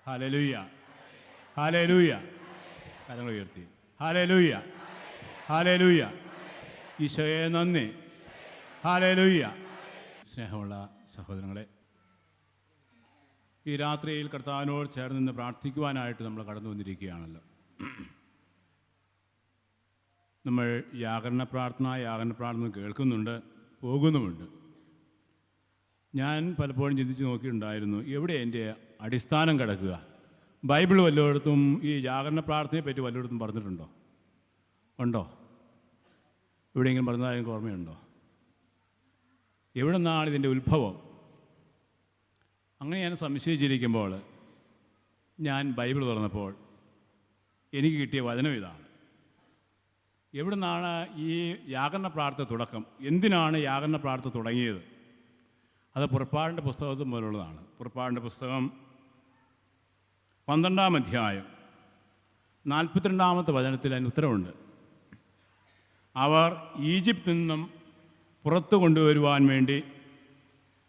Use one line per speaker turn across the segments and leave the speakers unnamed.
Hallelujah, hallelujah. കരങ്ങൾ ഉയർത്തി. Hallelujah, hallelujah. ഈശോയെ നന്ദി. ഹല്ലേലൂയ. സ്നേഹമുള്ള സഹോദരങ്ങളെ, ഈ രാത്രിയിൽ കർത്താവിനോട് ചേർന്ന് നിന്ന് പ്രാർത്ഥിക്കുവാനായിട്ട് നമ്മൾ കടന്നു വന്നിരിക്കുകയാണല്ലോ. നമ്മൾ യാഗരണ പ്രാർത്ഥന കേൾക്കുന്നുണ്ട്, പോകുന്നുമുണ്ട്. ഞാൻ പലപ്പോഴും ചിന്തിച്ച് നോക്കിയിട്ടുണ്ടായിരുന്നു, എവിടെ എൻ്റെ അടിസ്ഥാനം കിടക്കുക? ബൈബിൾ വല്ലയിടത്തും ഈ ജാഗരണ പ്രാർത്ഥനയെ പറ്റി വല്ലയിടത്തും പറഞ്ഞിട്ടുണ്ടോ? ഉണ്ടോ? എവിടെയെങ്കിലും പറഞ്ഞതായി എനിക്ക് ഓർമ്മയുണ്ടോ? എവിടെ നിന്നാണ് ഇതിൻ്റെ ഉത്ഭവം? അങ്ങനെ ഞാൻ സംശയിച്ചിരിക്കുമ്പോൾ ഞാൻ ബൈബിൾ തുറന്നപ്പോൾ എനിക്ക് കിട്ടിയ വചനം ഇതാണ്. എവിടെ നിന്നാണ് ഈ യാഗരണ പ്രാർത്ഥന തുടക്കം? എന്തിനാണ് യാഗരണ പ്രാർത്ഥന തുടങ്ങിയത്? അത് പുറപ്പാടിൻ്റെ പുസ്തകത്തിൽ മുതലുള്ളതാണ്. പുറപ്പാടിൻ്റെ പുസ്തകം 12-ാം അധ്യായം 42-ാമത്തെ വചനത്തിൽ അതിന് ഉത്തരവുണ്ട്. അവർ ഈജിപ്തിൽ നിന്നും പുറത്തു കൊണ്ടുവരുവാൻ വേണ്ടി,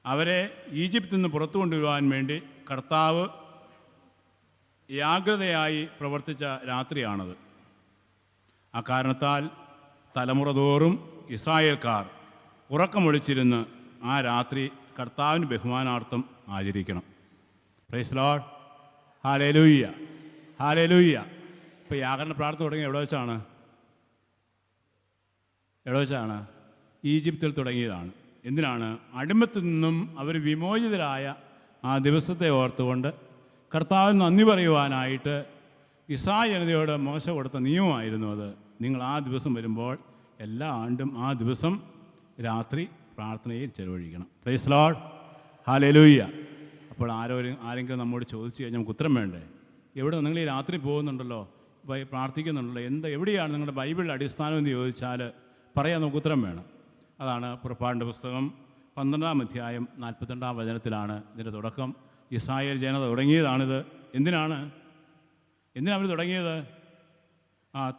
അവരെ ഈജിപ്തിൽ നിന്ന് പുറത്തു കൊണ്ടുവരുവാൻ വേണ്ടി കർത്താവ് ജാഗ്രതയായി പ്രവർത്തിച്ച രാത്രിയാണത്. ആ കാരണത്താൽ തലമുറ തോറും ഇസ്രായേൽക്കാർ ഉറക്കമൊളിച്ചിരുന്ന് ആ രാത്രി കർത്താവിന് ബഹുമാനാർത്ഥം ആചരിക്കണം. Praise Lord. Hallelujah, hallelujah. ഇപ്പോൾ യാഗരണ പ്രാർത്ഥന തുടങ്ങിയ എവിടെ വെച്ചാണ്? ഈജിപ്തിൽ തുടങ്ങിയതാണ്. എന്തിനാണ്? അടിമത്തിൽ നിന്നും അവർ വിമോചിതരായ ആ ദിവസത്തെ ഓർത്തുകൊണ്ട് കർത്താവിന് നന്ദി പറയുവാനായിട്ട് ഇസ്രായേൽ ജനതയോട് മോശ കൊടുത്ത നിയമമായിരുന്നു അത്. നിങ്ങൾ ആ ദിവസം വരുമ്പോൾ എല്ലാ ആണ്ടും ആ ദിവസം രാത്രി പ്രാർത്ഥനയിൽ ചെലവഴിക്കണം. Praise Lord, hallelujah. അപ്പോൾ ആരെങ്കിലും നമ്മോട് ചോദിച്ചു കഴിഞ്ഞാൽ നമുക്ക് ഉത്തരം വേണ്ടേ? എവിടെ നിങ്ങൾ ഈ രാത്രി പോകുന്നുണ്ടല്ലോ, പ്രാർത്ഥിക്കുന്നുണ്ടല്ലോ, എവിടെയാണ് നിങ്ങളുടെ ബൈബിളിൻ്റെ അടിസ്ഥാനം എന്ന് ചോദിച്ചാൽ പറയാൻ നമുക്ക് ഉത്തരം വേണം. അതാണ് പുറപ്പാടിൻ്റെ പുസ്തകം 12-ാം അധ്യായം 42-ാം വചനത്തിലാണ് ഇതിൻ്റെ തുടക്കം. ഇസ്രായേൽ ജനത തുടങ്ങിയതാണിത്. എന്തിനാണ് അവർ തുടങ്ങിയത്?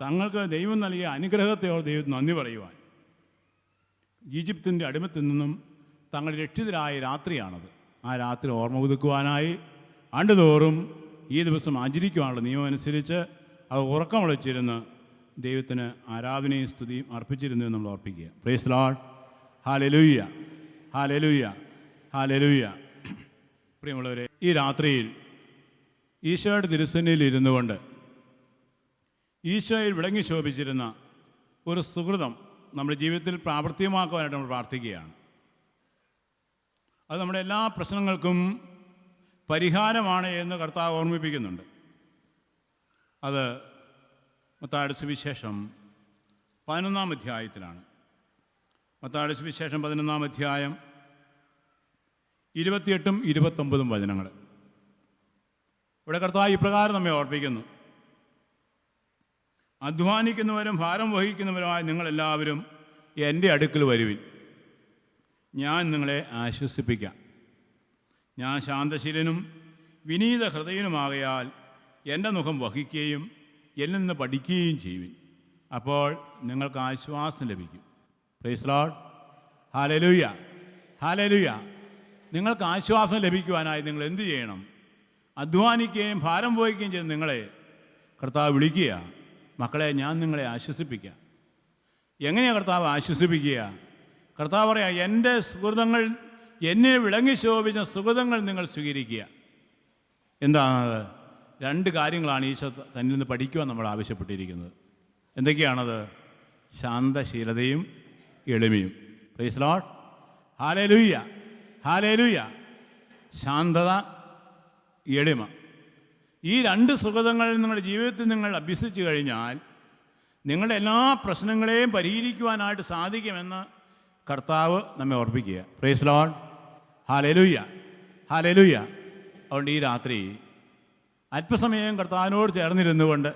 തങ്ങൾക്ക് ദൈവം നൽകിയ അനുഗ്രഹത്തെയോട് ദൈവത്തിന് നന്ദി പറയുവാൻ. ഈജിപ്തിൻ്റെ അടിമത്തിൽ നിന്നും തങ്ങൾ രക്ഷിതരായ രാത്രിയാണത്. ആ രാത്രി ഓർമ്മ പുതുക്കുവാനായി ആണ്ടുതോറും ഈ ദിവസം ആചരിക്കുവാനുള്ള നിയമം അനുസരിച്ച് അത് ഉറക്കമുളച്ചിരുന്ന് ദൈവത്തിന് ആരാധനയും സ്തുതിയും അർപ്പിച്ചിരുന്നു എന്ന് നമ്മൾ ഓർപ്പിക്കുക. Praise Lord, hallelujah, hallelujah, hallelujah. പ്രിയമുള്ളവരെ, ഈ രാത്രിയിൽ ഈശോയുടെ തിരുസന്നിധിയിൽ ഇരുന്നു കൊണ്ട് ഈശോയിൽ വിളങ്ങി ശോഭിച്ചിരുന്ന ഒരു സുഹൃതം നമ്മുടെ ജീവിതത്തിൽ പ്രാവർത്തികമാക്കുവാനായിട്ട് നമ്മൾ പ്രാർത്ഥിക്കുകയാണ്. അത് നമ്മുടെ എല്ലാ പ്രശ്നങ്ങൾക്കും പരിഹാരമാണ് എന്ന് കർത്താവ് ഓർമ്മിപ്പിക്കുന്നുണ്ട്. അത് മത്തായിയുടെ സുവിശേഷം 11-ാം അധ്യായത്തിലാണ്. മത്തായിയുടെ സുവിശേഷം 11-ാം അധ്യായം 28-ഉം 29-ഉം വചനങ്ങൾ. ഇവിടെ കർത്താവ് ഇപ്രകാരം നമ്മെ ഓർപ്പിക്കുന്നു: അധ്വാനിക്കുന്നവരും ഭാരം വഹിക്കുന്നവരുമായ നിങ്ങളെല്ലാവരും എൻ്റെ അടുക്കൽ വരുവിൻ, ഞാൻ നിങ്ങളെ ആശ്വസിപ്പിക്കാം. ഞാൻ ശാന്തശീലനും വിനീത ഹൃദയനുമാകയാൽ എൻ്റെ മുഖം വഹിക്കുകയും എന്നിൽ നിന്ന് പഠിക്കുകയും ചെയ്യുവിൻ, അപ്പോൾ നിങ്ങൾക്ക് ആശ്വാസം ലഭിക്കും. Praise Lord, hallelujah, hallelujah. നിങ്ങൾക്ക് ആശ്വാസം ലഭിക്കുവാനായി നിങ്ങൾ എന്ത് ചെയ്യണം? അധ്വാനിക്കുകയും ഭാരം വഹിക്കുകയും ചെയ്ത് നിങ്ങളെ കർത്താവ് വിളിക്കുക, മക്കളെ ഞാൻ നിങ്ങളെ ആശ്വസിപ്പിക്കാം. എങ്ങനെയാണ് കർത്താവ് ആശ്വസിപ്പിക്കുക? കർത്താവ് പറയാം, എൻ്റെ സുഹൃതങ്ങൾ, എന്നെ വിളങ്ങി ശോഭിച്ച സുഹൃതങ്ങൾ നിങ്ങൾ സ്വീകരിക്കുക. എന്താണത്? 2 കാര്യങ്ങളാണ് ഈശോ തന്നിൽ നിന്ന് പഠിക്കുവാൻ നമ്മൾ ആവശ്യപ്പെട്ടിരിക്കുന്നത്. എന്തൊക്കെയാണത്? ശാന്തശീലതയും എളിമയും. Praise Lord, hallelujah, hallelujah. ശാന്തത, എളിമ. ഈ 2 സുഗതങ്ങൾ നിങ്ങളുടെ ജീവിതത്തിൽ നിങ്ങൾ അഭ്യസിച്ചു കഴിഞ്ഞാൽ നിങ്ങളുടെ എല്ലാ പ്രശ്നങ്ങളെയും പരിഹരിക്കുവാനായിട്ട് സാധിക്കുമെന്ന് കർത്താവ് നമ്മെ ഓർപ്പിക്കുക. Praise Lord, hallelujah, hallelujah. അതുകൊണ്ട് ഈ രാത്രി അല്പസമയം കർത്താവിനോട് ചേർന്നിരുന്നു കൊണ്ട്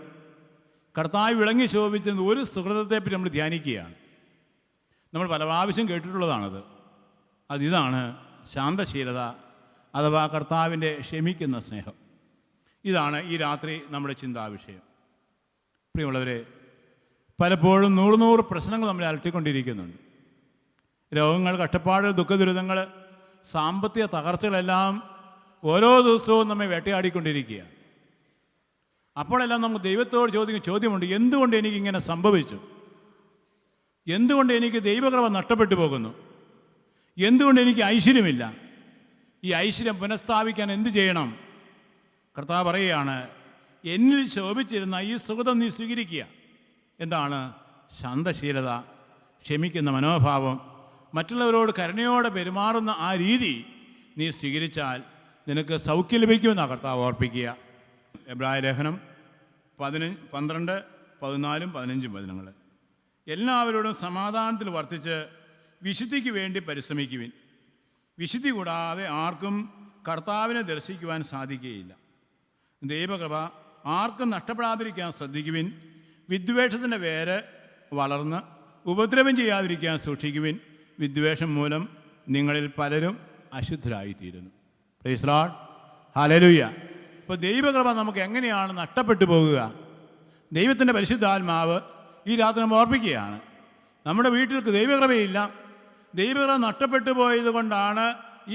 കർത്താവ് വിളങ്ങി ശോഭിച്ചത് ഒരു സുഹൃതത്തെപ്പറ്റി നമ്മൾ ധ്യാനിക്കുകയാണ്. നമ്മൾ പല പ്രാവശ്യം കേട്ടിട്ടുള്ളതാണത്. അതിതാണ് ശാന്തശീലത, അഥവാ കർത്താവിൻ്റെ ക്ഷമിക്കുന്ന സ്നേഹം. ഇതാണ് ഈ രാത്രി നമ്മുടെ ചിന്താവിഷയം. പ്രിയമുള്ളവരെ, പലപ്പോഴും 100 പ്രശ്നങ്ങൾ നമ്മളെ അലട്ടിക്കൊണ്ടിരിക്കുന്നുണ്ട്. രോഗങ്ങൾ, കഷ്ടപ്പാടുകൾ, ദുഃഖദുരിതങ്ങൾ, സാമ്പത്തിക തകർച്ചകളെല്ലാം ഓരോ ദിവസവും നമ്മെ വേട്ടയാടിക്കൊണ്ടിരിക്കുകയാണ്. അപ്പോഴെല്ലാം നമുക്ക് ദൈവത്തോട് ചോദിക്കുന്ന ചോദ്യമുണ്ട്, എന്തുകൊണ്ട് എനിക്കിങ്ങനെ സംഭവിച്ചു? എന്തുകൊണ്ട് എനിക്ക് ദൈവകൃപ നഷ്ടപ്പെട്ടു പോകുന്നു? എന്തുകൊണ്ട് എനിക്ക് ഐശ്വര്യമില്ല? ഈ ഐശ്വര്യം പുനഃസ്ഥാപിക്കാൻ എന്ത് ചെയ്യണം? കർത്താവ് പറയുകയാണ്, എന്നിൽ ശോഭിച്ചിരുന്ന ഈ സുഗതം നീ സ്വീകരിക്കുക. എന്താണ്? ശാന്തശീലത, ക്ഷമിക്കുന്ന മനോഭാവം, മറ്റുള്ളവരോട് കരുണയോടെ പെരുമാറുന്ന ആ രീതി നീ സ്വീകരിച്ചാൽ നിനക്ക് സൗഖ്യം ലഭിക്കുമെന്നാണ് കർത്താവ് ഓർപ്പിക്കുക. എബ്രായ ലേഖനം 12, 14, 15 വചനങ്ങൾ. എല്ലാവരോടും സമാധാനത്തിൽ വർത്തിച്ച് വിശുദ്ധിക്ക് വേണ്ടി പരിശ്രമിക്കുവിൻ. വിശുദ്ധി കൂടാതെ ആർക്കും കർത്താവിനെ ദർശിക്കുവാൻ സാധിക്കുകയില്ല. ദൈവകൃപ ആർക്കും നഷ്ടപ്പെടാതിരിക്കാൻ ശ്രദ്ധിക്കുവിൻ. വിദ്വേഷത്തിൻ്റെ വേര് വളർന്ന് ഉപദ്രവം ചെയ്യാതിരിക്കാൻ സൂക്ഷിക്കുവിൻ. വിദ്വേഷം മൂലം നിങ്ങളിൽ പലരും അശുദ്ധരായിത്തീരുന്നു. Praise Lord, hallelujah. ഇപ്പോൾ ദൈവകൃപ നമുക്ക് എങ്ങനെയാണ് നഷ്ടപ്പെട്ടു പോകുക? ദൈവത്തിൻ്റെ പരിശുദ്ധാത്മാവ് ഈ രാത്രി നമ്മൾ ഓർപ്പിക്കുകയാണ്, നമ്മുടെ വീട്ടിൽ ദൈവകൃപയില്ല, ദൈവകൃപ നഷ്ടപ്പെട്ടു പോയത് കൊണ്ടാണ്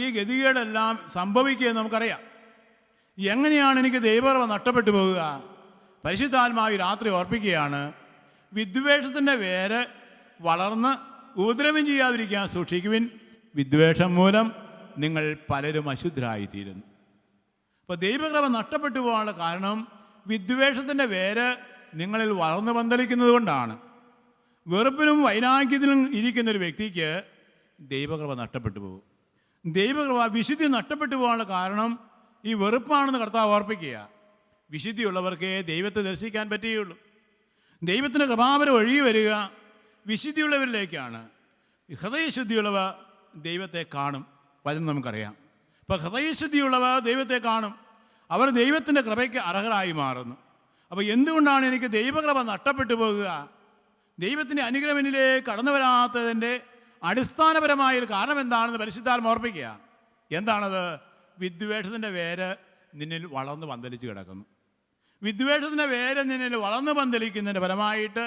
ഈ ഗതികേടെല്ലാം സംഭവിക്കുകയെന്ന് നമുക്കറിയാം. എങ്ങനെയാണ് എനിക്ക് ദൈവകൃപ നഷ്ടപ്പെട്ടു പോകുക? പരിശുദ്ധാത്മാവ് രാത്രി ഓർപ്പിക്കുകയാണ്, വിദ്വേഷത്തിൻ്റെ വേര് വളർന്ന് ഉപദ്രവം ചെയ്യാതിരിക്കാൻ സൂക്ഷിക്കുവിൻ. വിദ്വേഷം മൂലം നിങ്ങൾ പലരും അശുദ്ധരായിത്തീരുന്നു. അപ്പോൾ ദൈവകൃപ നഷ്ടപ്പെട്ടു പോകാനുള്ള കാരണം വിദ്വേഷത്തിൻ്റെ വേര് നിങ്ങളിൽ വളർന്നു പന്തലിക്കുന്നത് കൊണ്ടാണ്. വെറുപ്പിലും വൈരാഗ്യത്തിലും ഇരിക്കുന്നൊരു വ്യക്തിക്ക് ദൈവകൃപ നഷ്ടപ്പെട്ടു പോകും. ദൈവകൃപ വിശുദ്ധി നഷ്ടപ്പെട്ടു പോകാനുള്ള കാരണം ഈ വെറുപ്പാണെന്ന് കർത്താവ് ഓർപ്പിക്കുക. വിശുദ്ധിയുള്ളവർക്കേ ദൈവത്തെ ദർശിക്കാൻ പറ്റുകയുള്ളൂ. ദൈവത്തിൻ്റെ കൃപാവരം ഒഴുകി വരിക വിശുദ്ധിയുള്ളവരിലേക്കാണ്. ഹൃദയശുദ്ധിയുള്ളവ ദൈവത്തെ കാണും. വചനം നമുക്കറിയാം. അപ്പോൾ ഹൃദയശുദ്ധിയുള്ളവ ദൈവത്തെ കാണും, അവർ ദൈവത്തിൻ്റെ കൃപയ്ക്ക് അർഹരായി മാറുന്നു. അപ്പോൾ എന്തുകൊണ്ടാണ് എനിക്ക് ദൈവകൃപ നഷ്ടപ്പെട്ടു പോകുക? ദൈവത്തിൻ്റെ അനുഗ്രഹം എന്നിലേക്ക് കടന്നു വരാത്തതിൻ്റെ അടിസ്ഥാനപരമായൊരു കാരണം എന്താണെന്ന് പരിശുദ്ധാത്മാവ് ഓർപ്പിക്കുക. എന്താണത്? വിദ്വേഷത്തിൻ്റെ വേര് നിന്നിൽ വളർന്ന് പന്തലിച്ച് കിടക്കുന്നു. വിദ്വേഷത്തിൻ്റെ വേര് നിന്നിൽ വളർന്ന് പന്തലിക്കുന്നതിൻ്റെ ഫലമായിട്ട്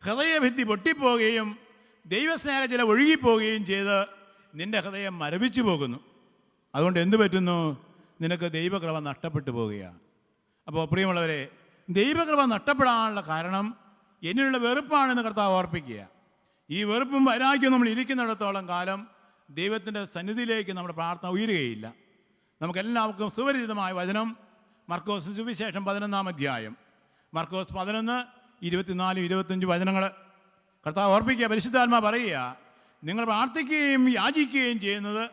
ഹൃദയഭിത്തി പൊട്ടിപ്പോവുകയും ദൈവസ്നേഹ ചില ഒഴുകിപ്പോവുകയും ചെയ്ത് നിൻ്റെ ഹൃദയം മരവിച്ചു പോകുന്നു. അതുകൊണ്ട് എന്തു പറ്റുന്നു? നിനക്ക് ദൈവകൃപ നഷ്ടപ്പെട്ടു പോവുകയാണ്. അപ്പോൾ പ്രിയമുള്ളവരെ, ദൈവകൃപ നഷ്ടപ്പെടാനുള്ള കാരണം എന്നിലുള്ള വെറുപ്പാണെന്ന് കർത്താവ് ഓർപ്പിക്കുക. ഈ വെറുപ്പും വൈരാഗ്യവും നമ്മൾ ഇരിക്കുന്നിടത്തോളം കാലം ദൈവത്തിൻ്റെ സന്നിധിയിലേക്ക് നമ്മുടെ പ്രാർത്ഥന ഉയരുകയില്ല. നമുക്കെല്ലാവർക്കും സുപരിചിതമായ വചനം മർക്കോസ് സുവിശേഷം 11-ാം അധ്യായം, മർക്കോസ് 11, 24, 25 വചനങ്ങൾ കർത്താവ് ഓർപ്പിക്കുക. പരിശുദ്ധാത്മാ പറയുക, നിങ്ങൾ പ്രാർത്ഥിക്കുകയും യാചിക്കുകയും ചെയ്യുന്നത്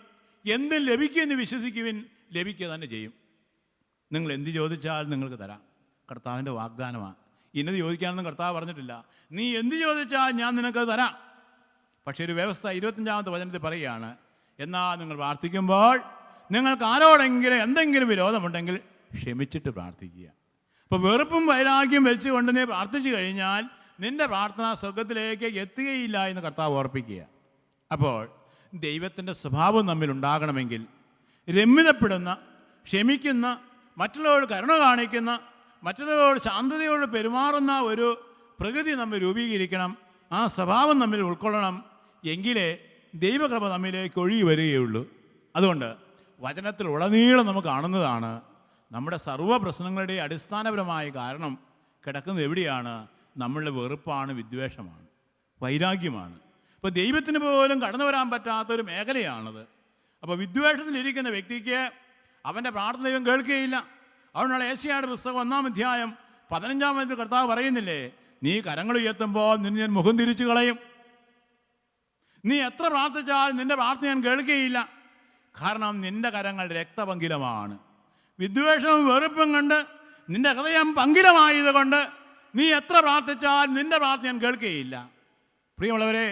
എന്തും ലഭിക്കുമെന്ന് വിശ്വസിക്കുവിൻ, ലഭിക്കുക തന്നെ ചെയ്യും. നിങ്ങൾ എന്ത് ചോദിച്ചാൽ നിങ്ങൾക്ക് തരാം. കർത്താവിൻ്റെ വാഗ്ദാനമാണ്. ഇന്നത് ചോദിക്കാനൊന്നും കർത്താവ് പറഞ്ഞിട്ടില്ല. നീ എന്ത് ചോദിച്ചാൽ ഞാൻ നിനക്ക് തരാം. പക്ഷേ ഒരു വ്യവസ്ഥ 25-ാമത്തെ വചനത്തിൽ പറയുകയാണ്, എന്നാൽ നിങ്ങൾ പ്രാർത്ഥിക്കുമ്പോൾ നിങ്ങൾക്ക് ആരോടെങ്കിലും എന്തെങ്കിലും വിരോധമുണ്ടെങ്കിൽ ക്ഷമിച്ചിട്ട് പ്രാർത്ഥിക്കുക. അപ്പോൾ വെറുപ്പും വൈരാഗ്യം വെച്ചുകൊണ്ട് നീ പ്രാർത്ഥിച്ചു കഴിഞ്ഞാൽ നിൻ്റെ പ്രാർത്ഥന സ്വർഗത്തിലേക്ക് എത്തുകയില്ല എന്ന് കർത്താവ് ഓർപ്പിക്കുക. അപ്പോൾ ദൈവത്തിൻ്റെ സ്വഭാവം നമ്മിൽ ഉണ്ടാകണമെങ്കിൽ രമ്യതപ്പെടുന്ന, ക്ഷമിക്കുന്ന, മറ്റുള്ളവരോട് കരുണ കാണിക്കുന്ന, മറ്റുള്ളവരോട് ശാന്തതയോട് പെരുമാറുന്ന ഒരു പ്രകൃതി നമ്മൾ രൂപീകരിക്കണം. ആ സ്വഭാവം നമ്മിൽ ഉൾക്കൊള്ളണം. എങ്കിലേ ദൈവകൃപ നമ്മിലേക്ക് ഒഴുകി വരികയുള്ളൂ. അതുകൊണ്ട് വചനത്തിൽ ഉടനീളം നമുക്ക് കാണുന്നതാണ് നമ്മുടെ സർവ്വ പ്രശ്നങ്ങളുടെയും അടിസ്ഥാനപരമായ കാരണം കിടക്കുന്നത് എവിടെയാണ്? നമ്മളുടെ വെറുപ്പാണ്, വിദ്വേഷമാണ്, വൈരാഗ്യമാണ്. അപ്പോൾ ദൈവത്തിന് പോലും കടന്നു വരാൻ പറ്റാത്തൊരു മേഖലയാണത്. അപ്പോൾ വിദ്വേഷത്തിലിരിക്കുന്ന വ്യക്തിക്ക് അവൻ്റെ പ്രാർത്ഥന ദൈവം കേൾക്കുകയില്ല. അതുകൊണ്ടാണ് ഏശയ്യായുടെ പുസ്തകം 1-ാം അധ്യായം 15-ാം വചനത്തിൽ കർത്താവ് പറയുന്നില്ലേ, നീ കരങ്ങൾ ഉയർത്തുമ്പോൾ നിന്നെ ഞാൻ മുഖം തിരിച്ചു കളയും. നീ എത്ര പ്രാർത്ഥിച്ചാൽ നിൻ്റെ പ്രാർത്ഥന ഞാൻ കേൾക്കുകയില്ല. കാരണം നിൻ്റെ കരങ്ങൾ രക്തപങ്കിലമാണ്. വിദ്വേഷവും വെറുപ്പും കണ്ട് നിൻ്റെ ഹൃദയം പങ്കിലമായത് കൊണ്ട് നീ എത്ര പ്രാർത്ഥിച്ചാൽ നിൻ്റെ പ്രാർത്ഥന ഞാൻ കേൾക്കുകയില്ല. പ്രിയമുള്ളവരെ,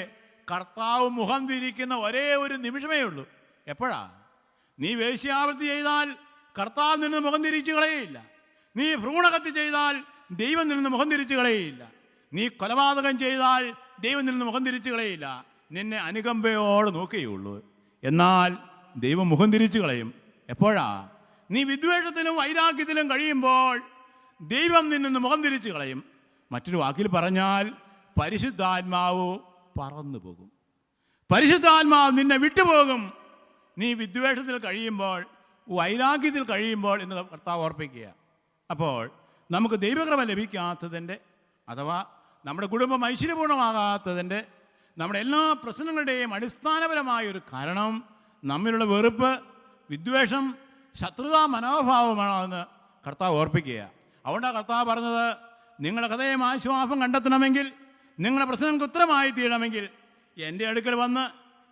കർത്താവ് മുഖം തിരിക്കുന്ന ഒരേ ഒരു നിമിഷമേ ഉള്ളൂ. എപ്പോഴാ? നീ വേശ്യാവൃത്തി ചെയ്താൽ കർത്താവ് നിന്ന് മുഖം തിരിച്ചു കളയുകയില്ല. നീ ഭ്രൂണഹത്യ ചെയ്താൽ ദൈവം നിന്ന് മുഖം തിരിച്ചു കളയുകയില്ല. നീ കൊലപാതകം ചെയ്താൽ ദൈവം നിന്ന് മുഖം തിരിച്ചു കളയില്ല. നിന്നെ അനുകമ്പയോടെ നോക്കുകയുള്ളൂ. എന്നാൽ ദൈവം മുഖം തിരിച്ചു കളയും. എപ്പോഴാ? നീ വിദ്വേഷത്തിലും വൈരാഗ്യത്തിലും കഴിയുമ്പോൾ ദൈവം നിന്നെ മുഖം തിരിച്ചു കളയും. മറ്റൊരു വാക്കിൽ പറഞ്ഞാൽ പരിശുദ്ധാത്മാവ് പറന്നു പോകും. പരിശുദ്ധാത്മാവ് നിന്നെ വിട്ടുപോകും. നീ വിദ്വേഷത്തിൽ കഴിയുമ്പോൾ, വൈരാഗ്യത്തിൽ കഴിയുമ്പോൾ എന്ന് കർത്താവ് ഓർപ്പിക്കുക. അപ്പോൾ നമുക്ക് ദൈവകൃപ ലഭിക്കാത്തതിൻ്റെ, അഥവാ നമ്മുടെ കുടുംബം ഐശ്വര്യപൂർണ്ണമാകാത്തതിൻ്റെ, നമ്മുടെ എല്ലാ പ്രശ്നങ്ങളുടെയും അടിസ്ഥാനപരമായ ഒരു കാരണം നമ്മിലുള്ള വെറുപ്പ്, വിദ്വേഷം, ശത്രുതാ മനോഭാവമാണെന്ന് കർത്താവ് ഓർപ്പിക്കുക. അതുകൊണ്ടാണ് കർത്താവ് പറഞ്ഞത്, നിങ്ങളുടെ ഹൃദയം ആശ്വാസം കണ്ടെത്തണമെങ്കിൽ, നിങ്ങളുടെ പ്രശ്നങ്ങൾക്ക് ഉത്തരമായി തീരണമെങ്കിൽ എൻ്റെ അടുക്കൽ വന്ന്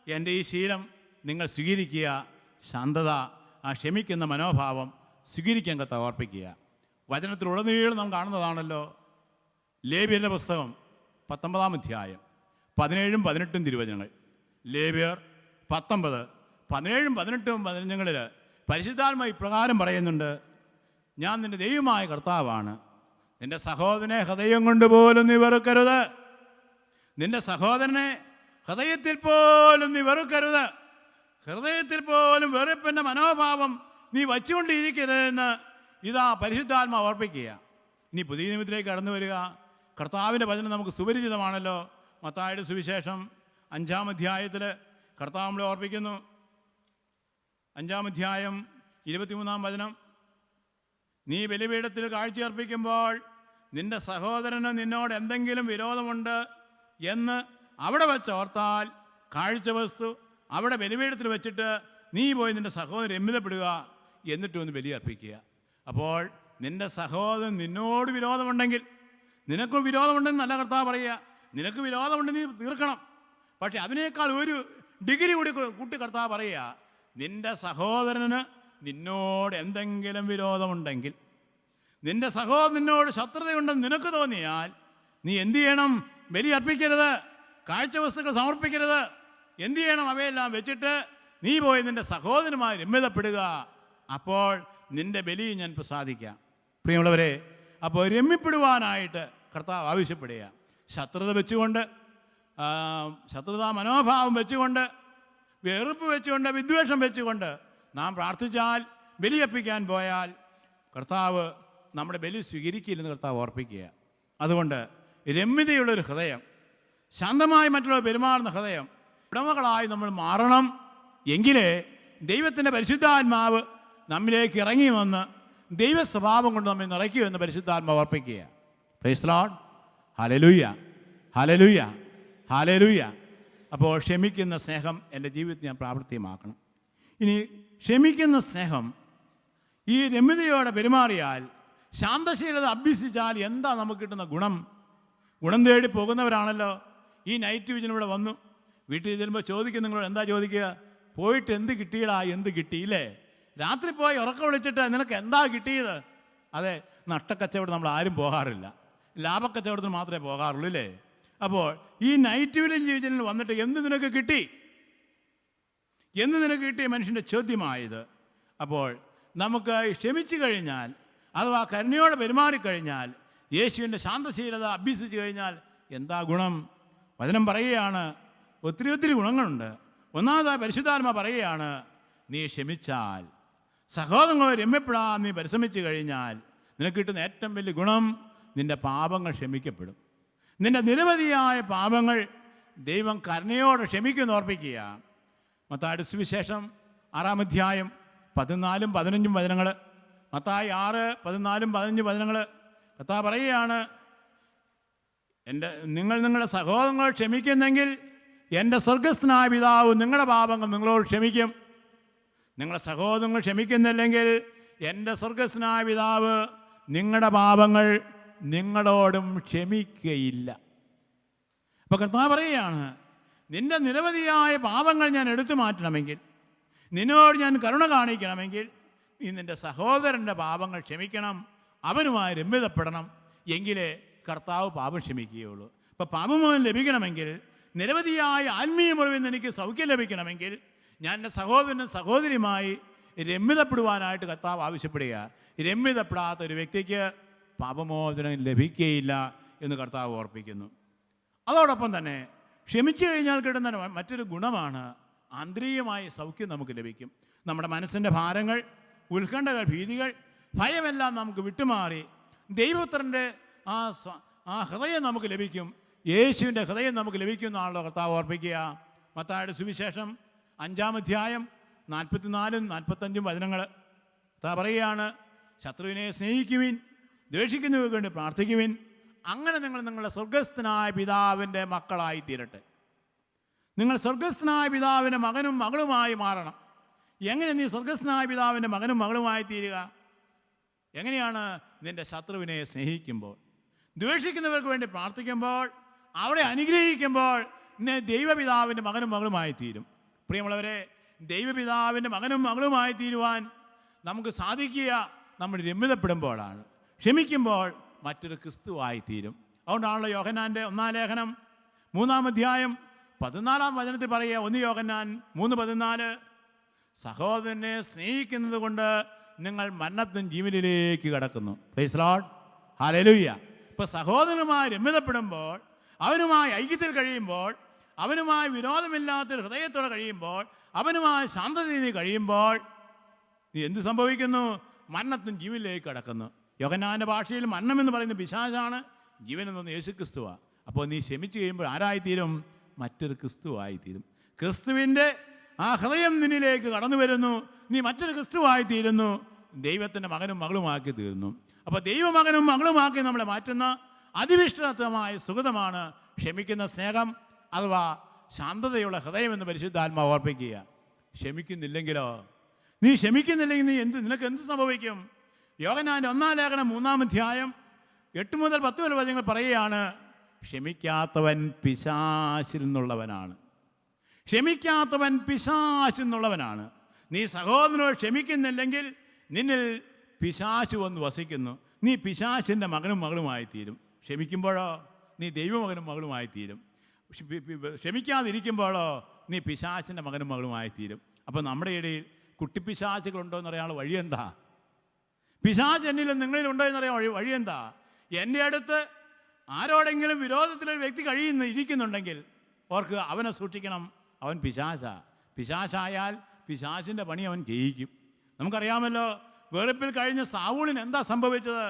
എൻ്റെ ഈ ശീലം നിങ്ങൾ സ്വീകരിക്കുക. ശാന്തത, ആ ക്ഷമിക്കുന്ന മനോഭാവം സ്വീകരിക്കാൻ കർത്താവ് ഓർപ്പിക്കുക. വചനത്തിലുടനീളം നാം കാണുന്നതാണല്ലോ. ലേവ്യരുടെ പുസ്തകം 19-ാം അധ്യായം 17-18 തിരുവചനങ്ങൾ. ലേവ്യർ 19, 17, 18 വചനങ്ങളിൽ പരിശുദ്ധാത്മാവ് ഇപ്രകാരം പറയുന്നുണ്ട്: ഞാൻ നിൻ്റെ ദൈവമായ കർത്താവാണ്. നിൻ്റെ സഹോദരനെ ഹൃദയം കൊണ്ട് പോലും നീ വെറുക്കരുത്. നിൻ്റെ സഹോദരനെ ഹൃദയത്തിൽ പോലും നീ വെറുക്കരുത്. ഹൃദയത്തിൽ പോലും വെറുപ്പിൻ്റെ മനോഭാവം നീ വച്ചുകൊണ്ടിരിക്കരുതെന്ന് ഇതാ പരിശുദ്ധാത്മാവ് ഓർപ്പിക്കുക. ഇനി പുതിയ നിയമത്തിലേക്ക് കടന്നു വരിക. കർത്താവിൻ്റെ വചനം നമുക്ക് സുപരിചിതമാണല്ലോ. മത്തായിയുടെ സുവിശേഷം 5-ാം അധ്യായത്തിൽ കർത്താവ് നമ്മളെ ഓർപ്പിക്കുന്നു. 5-ാം അധ്യായം 23-ാം വചനം: നീ ബലിപീഠത്തിൽ കാഴ്ചയർപ്പിക്കുമ്പോൾ നിന്റെ സഹോദരന് നിന്നോട് എന്തെങ്കിലും വിരോധമുണ്ട് എന്ന് അവിടെ വെച്ച് ഓർത്താൽ, കാഴ്ച വസ്തു അവിടെ ബലിപീഠത്തിൽ വെച്ചിട്ട് നീ പോയി നിൻ്റെ സഹോദരൻ രമ്യതപ്പെടുക, എന്നിട്ട് ഒന്ന് ബലിയർപ്പിക്കുക. അപ്പോൾ നിൻ്റെ സഹോദരൻ നിന്നോട് വിരോധമുണ്ടെങ്കിൽ, നിനക്ക് വിരോധമുണ്ടെന്ന് നല്ല കർത്താവ് പറയുക, നിനക്ക് വിരോധമുണ്ടെന്ന് നീ തീർക്കണം. പക്ഷേ അതിനേക്കാൾ ഒരു ഡിഗ്രി കൂടി കൂട്ടി കർത്താവ് പറയുക, നിൻ്റെ സഹോദരന് നിന്നോട് എന്തെങ്കിലും വിരോധമുണ്ടെങ്കിൽ, നിൻ്റെ സഹോദരനോട് ശത്രുതയുണ്ടെന്ന് നിനക്ക് തോന്നിയാൽ, നീ എന്തു ചെയ്യണം? ബലി അർപ്പിക്കരുത്, കാഴ്ച വസ്തുക്കൾ സമർപ്പിക്കരുത്. എന്തു ചെയ്യണം? അവയെല്ലാം വെച്ചിട്ട് നീ പോയി നിൻ്റെ സഹോദരനുമായി രമ്യതപ്പെടുക. അപ്പോൾ നിൻ്റെ ബലി ഞാൻ പ്രസാദിക്കാം. പ്രിയമുള്ളവരെ, അപ്പോൾ രമ്യപ്പെടുവാനായിട്ട് കർത്താവ് ആവശ്യപ്പെടുക. ശത്രുത വെച്ചുകൊണ്ട്, ശത്രുതാ മനോഭാവം വെച്ചുകൊണ്ട്, വെറുപ്പ് വെച്ചുകൊണ്ട്, വിദ്വേഷം വെച്ചുകൊണ്ട് നാം പ്രാർത്ഥിച്ചാൽ, ബലിയർപ്പിക്കാൻ പോയാൽ കർത്താവ് നമ്മുടെ ബലി സ്വീകരിക്കില്ലെന്ന് കർത്താവ് ഓർപ്പിക്കുക. അതുകൊണ്ട് രമ്യതയുള്ളൊരു ഹൃദയം, ശാന്തമായി മറ്റുള്ളവർ പെരുമാറുന്ന ഹൃദയം ഉടമകളായി നമ്മൾ മാറണം. എങ്കിലേ ദൈവത്തിൻ്റെ പരിശുദ്ധാത്മാവ് നമ്മിലേക്ക് ഇറങ്ങി വന്ന് ദൈവ സ്വഭാവം കൊണ്ട് നമ്മെ നിറയ്ക്കുമെന്ന് പരിശുദ്ധാത്മാവ് ഓർപ്പിക്കുക. Praise the Lord. Hallelujah, hallelujah, hallelujah. അപ്പോൾ ക്ഷമിക്കുന്ന സ്നേഹം എൻ്റെ ജീവിതത്തിൽ ഞാൻ പ്രാവർത്തികമാക്കണം. ഇനി ക്ഷമിക്കുന്ന സ്നേഹം ഈ രമ്യതയോടെ പെരുമാറിയാൽ, ശാന്തശീലത അഭ്യസിച്ചാൽ എന്താ നമുക്ക് കിട്ടുന്ന ഗുണം? ഗുണം തേടി പോകുന്നവരാണല്ലോ. ഈ നൈറ്റ് വിജൻ ഇവിടെ വന്നു, വീട്ടിൽ ചെല്ലുമ്പോൾ ചോദിക്കും, നിങ്ങളോട് എന്താ ചോദിക്കുക? പോയിട്ട് എന്ത് കിട്ടിയടാ? എന്ത് കിട്ടിയില്ലേ? രാത്രി പോയി ഉറക്കം വിളിച്ചിട്ട് നിനക്ക് എന്താ കിട്ടിയത്? അതെ, നഷ്ടക്കച്ചവടം നമ്മൾ ആരും പോകാറില്ല, ലാഭക്കച്ചവടത്തിന് മാത്രമേ പോകാറുള്ളൂ അല്ലേ? അപ്പോൾ ഈ നൈറ്റ് വിജനിൽ വന്നിട്ട് എന്ത് നിനക്ക് കിട്ടി, എന്ത് നിനക്ക് കിട്ടിയ മനുഷ്യൻ്റെ ചോദ്യമായത്. അപ്പോൾ നമുക്ക് ക്ഷമിച്ചു കഴിഞ്ഞാൽ, അഥവാ കരുണയോടെ പെരുമാറിക്കഴിഞ്ഞാൽ, യേശുവിൻ്റെ ശാന്തശീലത അഭ്യസിച്ചു കഴിഞ്ഞാൽ എന്താ ഗുണം? വചനം പറയുകയാണ്, ഒത്തിരി ഒത്തിരി ഗുണങ്ങളുണ്ട്. ഒന്നാമതായി പരിശുദ്ധാത്മ പറയുകയാണ്, നീ ക്ഷമിച്ചാൽ, സഹോദരങ്ങളെ രമ്യപ്പെടാൻ നീ പരിശ്രമിച്ചു കഴിഞ്ഞാൽ നിനക്ക് കിട്ടുന്ന ഏറ്റവും വലിയ ഗുണം, നിൻ്റെ പാപങ്ങൾ ക്ഷമിക്കപ്പെടും. നിൻ്റെ നിരവധിയായ പാപങ്ങൾ ദൈവം കരുണയോടെ ക്ഷമിക്കുമെന്ന് ഓർപ്പിക്കുക. മത്തായിയുടെ സുവിശേഷം 6-ാം അധ്യായം 14-15 വചനങ്ങൾ. മത്തായി 6:14-15 വചനങ്ങൾ. കർത്താവ് പറയുകയാണ്, നിങ്ങൾ നിങ്ങളുടെ സഹോദരങ്ങൾ ക്ഷമിക്കുന്നെങ്കിൽ എൻ്റെ സ്വർഗസ്ഥനായ പിതാവ് നിങ്ങളുടെ പാപങ്ങൾ നിങ്ങളോട് ക്ഷമിക്കും. നിങ്ങളുടെ സഹോദരങ്ങൾ ക്ഷമിക്കുന്നില്ലെങ്കിൽ എൻ്റെ സ്വർഗസ്ഥനായ പിതാവ് നിങ്ങളുടെ പാപങ്ങൾ നിങ്ങളോടും ക്ഷമിക്കയില്ല. അപ്പോൾ കർത്താവ് പറയുകയാണ്, നിൻ്റെ നിരവധിയായ പാപങ്ങൾ ഞാൻ എടുത്തു മാറ്റണമെങ്കിൽ, നിന്നോട് ഞാൻ കരുണ കാണിക്കണമെങ്കിൽ, നീ നിൻ്റെ സഹോദരൻ്റെ പാപങ്ങൾ ക്ഷമിക്കണം, അവനുമായി രമ്യതപ്പെടണം. എങ്കിലേ കർത്താവ് പാപം ക്ഷമിക്കുകയുള്ളൂ. അപ്പോൾ പാപമോചനം ലഭിക്കണമെങ്കിൽ, നിരവധിയായ ആത്മീയ മുറിവിൽ നിന്ന് എനിക്ക് സൗഖ്യം ലഭിക്കണമെങ്കിൽ, ഞാൻ എൻ്റെ സഹോദരനും സഹോദരിയുമായി രമ്യതപ്പെടുവാനായിട്ട് കർത്താവ് ആവശ്യപ്പെടുക. രമ്യതപ്പെടാത്ത ഒരു വ്യക്തിക്ക് പാപമോചനം ലഭിക്കുകയില്ല എന്ന് കർത്താവ് ഓർപ്പിക്കുന്നു. അതോടൊപ്പം തന്നെ ക്ഷമിച്ചു കഴിഞ്ഞാൽ കിട്ടുന്ന മറ്റൊരു ഗുണമാണ്, ആന്തരികമായ സൗഖ്യം നമുക്ക് ലഭിക്കും. നമ്മുടെ മനസ്സിൻ്റെ ഭാരങ്ങൾ, ഉത്കണ്ഠകൾ, ഭീതികൾ, ഭയമെല്ലാം നമുക്ക് വിട്ടുമാറി ദൈവപുത്രൻ്റെ ആ ഹൃദയം നമുക്ക് ലഭിക്കും. യേശുവിൻ്റെ ഹൃദയം നമുക്ക് ലഭിക്കുമെന്നാണല്ലോ കർത്താവ് ഓർപ്പിക്കുക. മത്തായിയുടെ സുവിശേഷം 5-ാം അധ്യായം 44-45 വചനങ്ങൾ. കർത്താവ് പറയുകയാണ്, ശത്രുവിനെ സ്നേഹിക്കുവിൻ,
ദ്വേഷിക്കുന്നവർക്ക് വേണ്ടി പ്രാർത്ഥിക്കുവിൻ. അങ്ങനെ നിങ്ങൾ നിങ്ങളുടെ സ്വർഗസ്ഥനായ പിതാവിൻ്റെ മക്കളായി തീരട്ടെ. നിങ്ങൾ സ്വർഗസ്ഥനായ പിതാവിൻ്റെ മകനും മകളുമായി മാറണം. എങ്ങനെ നീ സ്വർഗസ്ഥനായ പിതാവിൻ്റെ മകനും മകളുമായി തീരുക? എങ്ങനെയാണ്? നിൻ്റെ ശത്രുവിനെ സ്നേഹിക്കുമ്പോൾ, ദ്വേഷിക്കുന്നവർക്ക് വേണ്ടി പ്രാർത്ഥിക്കുമ്പോൾ, അവരെ അനുഗ്രഹിക്കുമ്പോൾ നീ ദൈവപിതാവിൻ്റെ മകനും മകളുമായി തീരും. പ്രിയമുള്ളവരെ, ദൈവപിതാവിൻ്റെ മകനും മകളുമായി തീരുവാൻ നമുക്ക് സാധിക്കുക നമ്മൾ രമ്യതപ്പെടുമ്പോഴാണ്. ക്ഷമിക്കുമ്പോൾ മറ്റൊരു ക്രിസ്തുവായി തീരും. അതുകൊണ്ടാണല്ലോ യോഹന്നാൻ്റെ 1-ാം ലേഖനം 3-ാം അധ്യായം 14-ാം വചനത്തിൽ പറയുക, 1 യോഹന്നാൻ 3:14, സഹോദരനെ സ്നേഹിക്കുന്നത് കൊണ്ട് നിങ്ങൾ മരണത്തിൻ ജീവനിലേക്ക് കടക്കുന്നു. Praise Lord, hallelujah. ഇപ്പോൾ സഹോദരനുമായി രമ്യതപ്പെടുമ്പോൾ, അവനുമായി ഐക്യത്തിൽ കഴിയുമ്പോൾ, അവനുമായി വിരോധമില്ലാത്തൊരു ഹൃദയത്തോടെ കഴിയുമ്പോൾ, അവനുമായി ശാന്തത കഴിയുമ്പോൾ നീ എന്ത് സംഭവിക്കുന്നു? മരണത്തിൻ ജീവനിലേക്ക് കടക്കുന്നു. യോഹന്നാൻ്റെ ഭാഷയിൽ മരണം എന്ന് പറയുന്ന പിശാചാണ്, ജീവൻ എന്ന് പറയുന്നത് യേശുക്രിസ്തുവാണ്. അപ്പോൾ നീ ക്ഷമിച്ചു കഴിയുമ്പോൾ ആരായിത്തീരും? മറ്റൊരു ക്രിസ്തുവായിത്തീരും. ക്രിസ്തുവിൻ്റെ ആ ഹൃദയം നിന്നിലേക്ക് കടന്നു വരുന്നു. നീ മറ്റൊരു ക്രിസ്തുവായിത്തീരുന്നു. ദൈവത്തിൻ്റെ മകനും മകളുമാക്കി തീർന്നു. അപ്പോൾ ദൈവമകനും മകളുമാക്കി നമ്മളെ മാറ്റുന്ന അതിവിഷ്ടമായ സുഗതമാണ് ക്ഷമിക്കുന്ന സ്നേഹം അഥവാ ശാന്തതയുള്ള ഹൃദയം എന്ന് പരിശുദ്ധാത്മാവ് ഓർപ്പിക്കുക. ക്ഷമിക്കുന്നില്ലെങ്കിലോ? നീ ക്ഷമിക്കുന്നില്ലെങ്കിൽ നിനക്ക് എന്ത് സംഭവിക്കും? യോഹന്നാൻ്റെ 1-ാം ലേഖനം 3-ാം അധ്യായം 8 മുതൽ 10 വരെ വചനങ്ങൾ പറയുകയാണ്, ക്ഷമിക്കാത്തവൻ പിശാചിൽ നിന്നുള്ളവനാണ്. ക്ഷമിക്കാത്തവൻ പിശാചിൽ നിന്നുള്ളവനാണ്. നീ സഹോദരനോട് ക്ഷമിക്കുന്നില്ലെങ്കിൽ നിന്നിൽ പിശാച് വന്ന് വസിക്കുന്നു. നീ പിശാചിൻ്റെ മകനും മകളുമായി തീരും. ക്ഷമിക്കുമ്പോഴോ നീ ദൈവമകനും മകളുമായി തീരും. ക്ഷമിക്കാതിരിക്കുമ്പോഴോ നീ പിശാചിൻ്റെ മകനും മകളുമായി തീരും. അപ്പോൾ നമ്മുടെ ഇടയിൽ കുട്ടിപ്പിശാചുകളുണ്ടോ എന്നറിയാനുള്ള വഴിയെന്താ? പിശാച് എന്നിലും നിങ്ങളിലുണ്ടോ എന്നറിയാൻ വഴിയെന്താ? എൻ്റെ അടുത്ത് ആരോടെങ്കിലും വിരോധത്തിലൊരു വ്യക്തി ഇരിക്കുന്നുണ്ടെങ്കിൽ ഓർക്ക് അവനെ സൂക്ഷിക്കണം. അവൻ പിശാചാ. പിശാചായാൽ പിശാചിൻ്റെ പണി അവൻ ചെയ്യിക്കും. നമുക്കറിയാമല്ലോ, വെറുപ്പിൽ കഴിഞ്ഞ സാവൂളിന് എന്താ സംഭവിച്ചത്?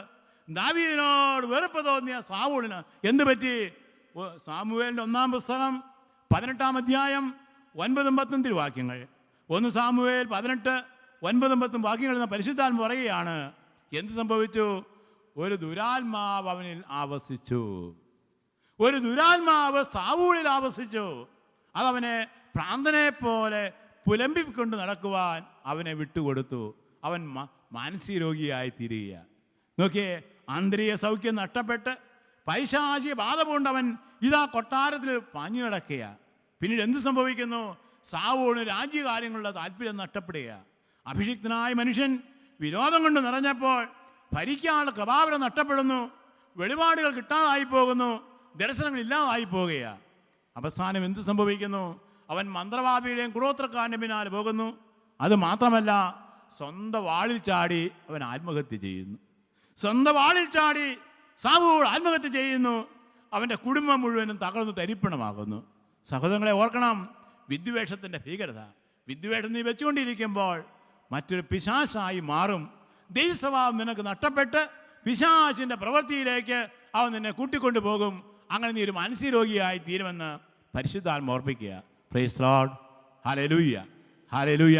ദാവീദിനോട് വെറുപ്പ് തോന്നിയ സാവൂളിന് എന്ത് പറ്റി? സാമുവേലിൻ്റെ 1-ാം പുസ്തകം 18-ാം അധ്യായം 9-10 തിരുവാക്യങ്ങൾ. 1 സാമുവേൽ 18:9-10 വാക്യങ്ങൾ എന്ന പരിശുദ്ധാത്മ പറയുകയാണ്, എന്ത് സംഭവിച്ചു? ഒരു ദുരാത്മാവ് അവനിൽ ആവസിച്ചു. ഒരു ദുരാത്മാവ് സാവൂളിൽ ആവസിച്ചു. അതവനെ ഭ്രാന്തനെ പോലെ പുലമ്പിക്കൊണ്ട് നടക്കുവാൻ അവനെ വിട്ടുകൊടുത്തു. അവൻ മാനസിക രോഗിയായി തീരുക. നോക്കിയേ, ആന്തരിക സൗഖ്യം നഷ്ടപ്പെട്ട് പൈശാചിക ബാധ കൊണ്ടവൻ ഇതാ കൊട്ടാരത്തിൽ പാഞ്ഞു കിടക്കുക. പിന്നീട് എന്ത് സംഭവിക്കുന്നു? സാവൂളിന് രാജ്യകാര്യങ്ങളുടെ താല്പര്യം നഷ്ടപ്പെടുക. അഭിഷിക്തനായ മനുഷ്യൻ വിരോധം കൊണ്ട് നിറഞ്ഞപ്പോൾ ഭരിക്കാനുള്ള കൃപാവരം നഷ്ടപ്പെടുന്നു. വെളിപാടുകൾ കിട്ടാതായി പോകുന്നു. ദർശനങ്ങൾ ഇല്ലാതായി പോകുകയാണ്. അവസാനം എന്ത് സംഭവിക്കുന്നു? അവൻ മന്ത്രവാദിയുടെയും കുടോത്രക്കാരൻ്റെ പിന്നാലെ പോകുന്നു. അത് മാത്രമല്ല, സ്വന്തം വാളിൽ ചാടി അവൻ ആത്മഹത്യ ചെയ്യുന്നു. സ്വന്തം വാളിൽ ചാടി സാവൂൾ ആത്മഹത്യ ചെയ്യുന്നു. അവൻ്റെ കുടുംബം മുഴുവനും തകർന്ന് തരിപ്പണമാകുന്നു. സഹോദരങ്ങളെ ഓർക്കണം, വിദ്വേഷത്തിൻ്റെ ഭീകരത. വിദ്വേഷം നീ വെച്ചുകൊണ്ടിരിക്കുമ്പോൾ മറ്റൊരു പിശാചായി മാറും. ദൈവസ്വഭാവം നിനക്ക് നഷ്ടപ്പെട്ട് പിശാചിൻ്റെ പ്രവൃത്തിയിലേക്ക് അവൻ നിന്നെ കൂട്ടിക്കൊണ്ടു പോകും. അങ്ങനെ നീ ഒരു മാനസിക രോഗിയായി തീരുമെന്ന് പരിശുദ്ധാത്മ ഓർപ്പിക്കുക. Praise Lord, hallelujah, hallelujah,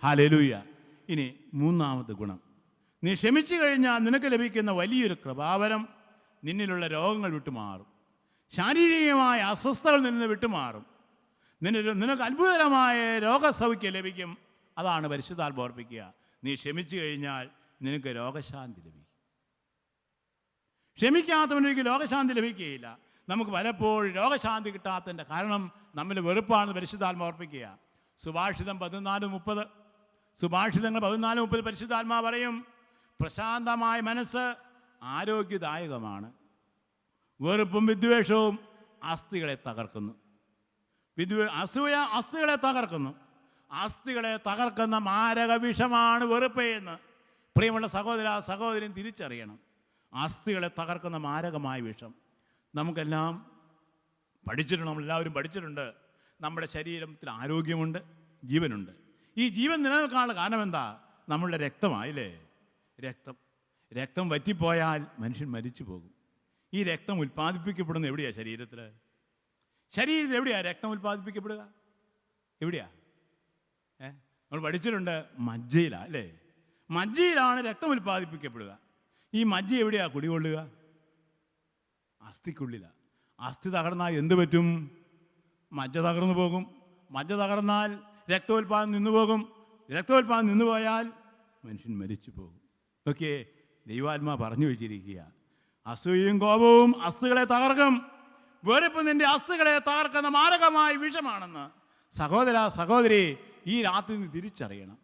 hallelujah. ഇനി 3-ാമത്തെ ഗുണം, നീ ക്ഷമിച്ചു കഴിഞ്ഞാൽ നിനക്ക് ലഭിക്കുന്ന വലിയൊരു കൃപാവരം നിന്നിലുള്ള രോഗങ്ങൾ വിട്ടുമാറും. ശാരീരികമായ അസ്വസ്ഥതകൾ നിന്ന് വിട്ടുമാറും. നിനക്ക് അത്ഭുതകരമായ രോഗസൗഖ്യം ലഭിക്കും. അതാണ് പരിശുദ്ധാത്മ ഓർപ്പിക്കുക. നീ ക്ഷമിച്ചു കഴിഞ്ഞാൽ നിനക്ക് രോഗശാന്തി ലഭിക്കും. ക്ഷമിക്കാത്തവനൊരിക്കലും രോഗശാന്തി ലഭിക്കുകയില്ല. നമുക്ക് പലപ്പോഴും രോഗശാന്തി കിട്ടാത്തതിൻ്റെ കാരണം നമ്മിൽ വെറുപ്പാണെന്ന് പരിശുദ്ധാത്മ ഓർപ്പിക്കുക. സുഭാഷിതം 14:30, സുഭാഷിതങ്ങൾ 14:30 പരിശുദ്ധാത്മാ പറയും, പ്രശാന്തമായ മനസ്സ് ആരോഗ്യദായകമാണ്. വെറുപ്പും വിദ്വേഷവും അസ്ഥികളെ തകർക്കുന്നു. അസൂയ അസ്ഥികളെ തകർക്കുന്നു. അസ്ഥികളെ തകർക്കുന്ന മാരക വിഷമാണ് വെറുപ്പ് എന്ന് പ്രിയമുള്ള സഹോദര സഹോദരൻ തിരിച്ചറിയണം. അസ്ഥികളെ തകർക്കുന്ന മാരകമായ വിഷം നമുക്കെല്ലാം പഠിച്ചിട്ടുണ്ട്. നമ്മളെല്ലാവരും പഠിച്ചിട്ടുണ്ട്. നമ്മുടെ ശരീരത്തിൽ ആരോഗ്യമുണ്ട്, ജീവനുണ്ട്. ഈ ജീവൻ നിലനിൽക്കാനുള്ള കാരണം എന്താ? നമ്മളുടെ രക്തമായില്ലേ? രക്തം വറ്റിപ്പോയാൽ മനുഷ്യൻ മരിച്ചു പോകും. ഈ രക്തം ഉൽപ്പാദിപ്പിക്കപ്പെടുന്നത് എവിടെയാണ്? ശരീരത്തിൽ എവിടെയാണ് രക്തം ഉൽപ്പാദിപ്പിക്കപ്പെടുക? എവിടെയാ? നമ്മൾ പഠിച്ചിട്ടുണ്ട്, മജ്ജയിലാണ് അല്ലേ? മജ്ജയിലാണ് രക്തം ഉൽപ്പാദിപ്പിക്കപ്പെടുക. ഈ മജ്ജ എവിടെയാ കുടികൊള്ളുക? അസ്ഥിക്കുള്ളിലാണ്. അസ്ഥി തകർന്നാൽ എന്ത് പറ്റും? മജ്ജ തകർന്നു പോകും. മജ്ജ തകർന്നാൽ രക്തോൽപാദനം നിന്നു പോകും. രക്തോൽപാദനം നിന്നു പോയാൽ മനുഷ്യൻ മരിച്ചു പോകും. ഓക്കെ, ദൈവാത്മാ പറഞ്ഞു വെച്ചിരിക്കുക, അസൂയയും കോപവും അസ്ഥികളെ തകർക്കും, വെറുപ്പ് നിന്റെ അസ്ഥികളെ തകർക്കുന്ന മാരകമായ വിഷമാണെന്ന് സഹോദര സഹോദരി ഈ രാത്രി നീ തിരിച്ചറിയണം.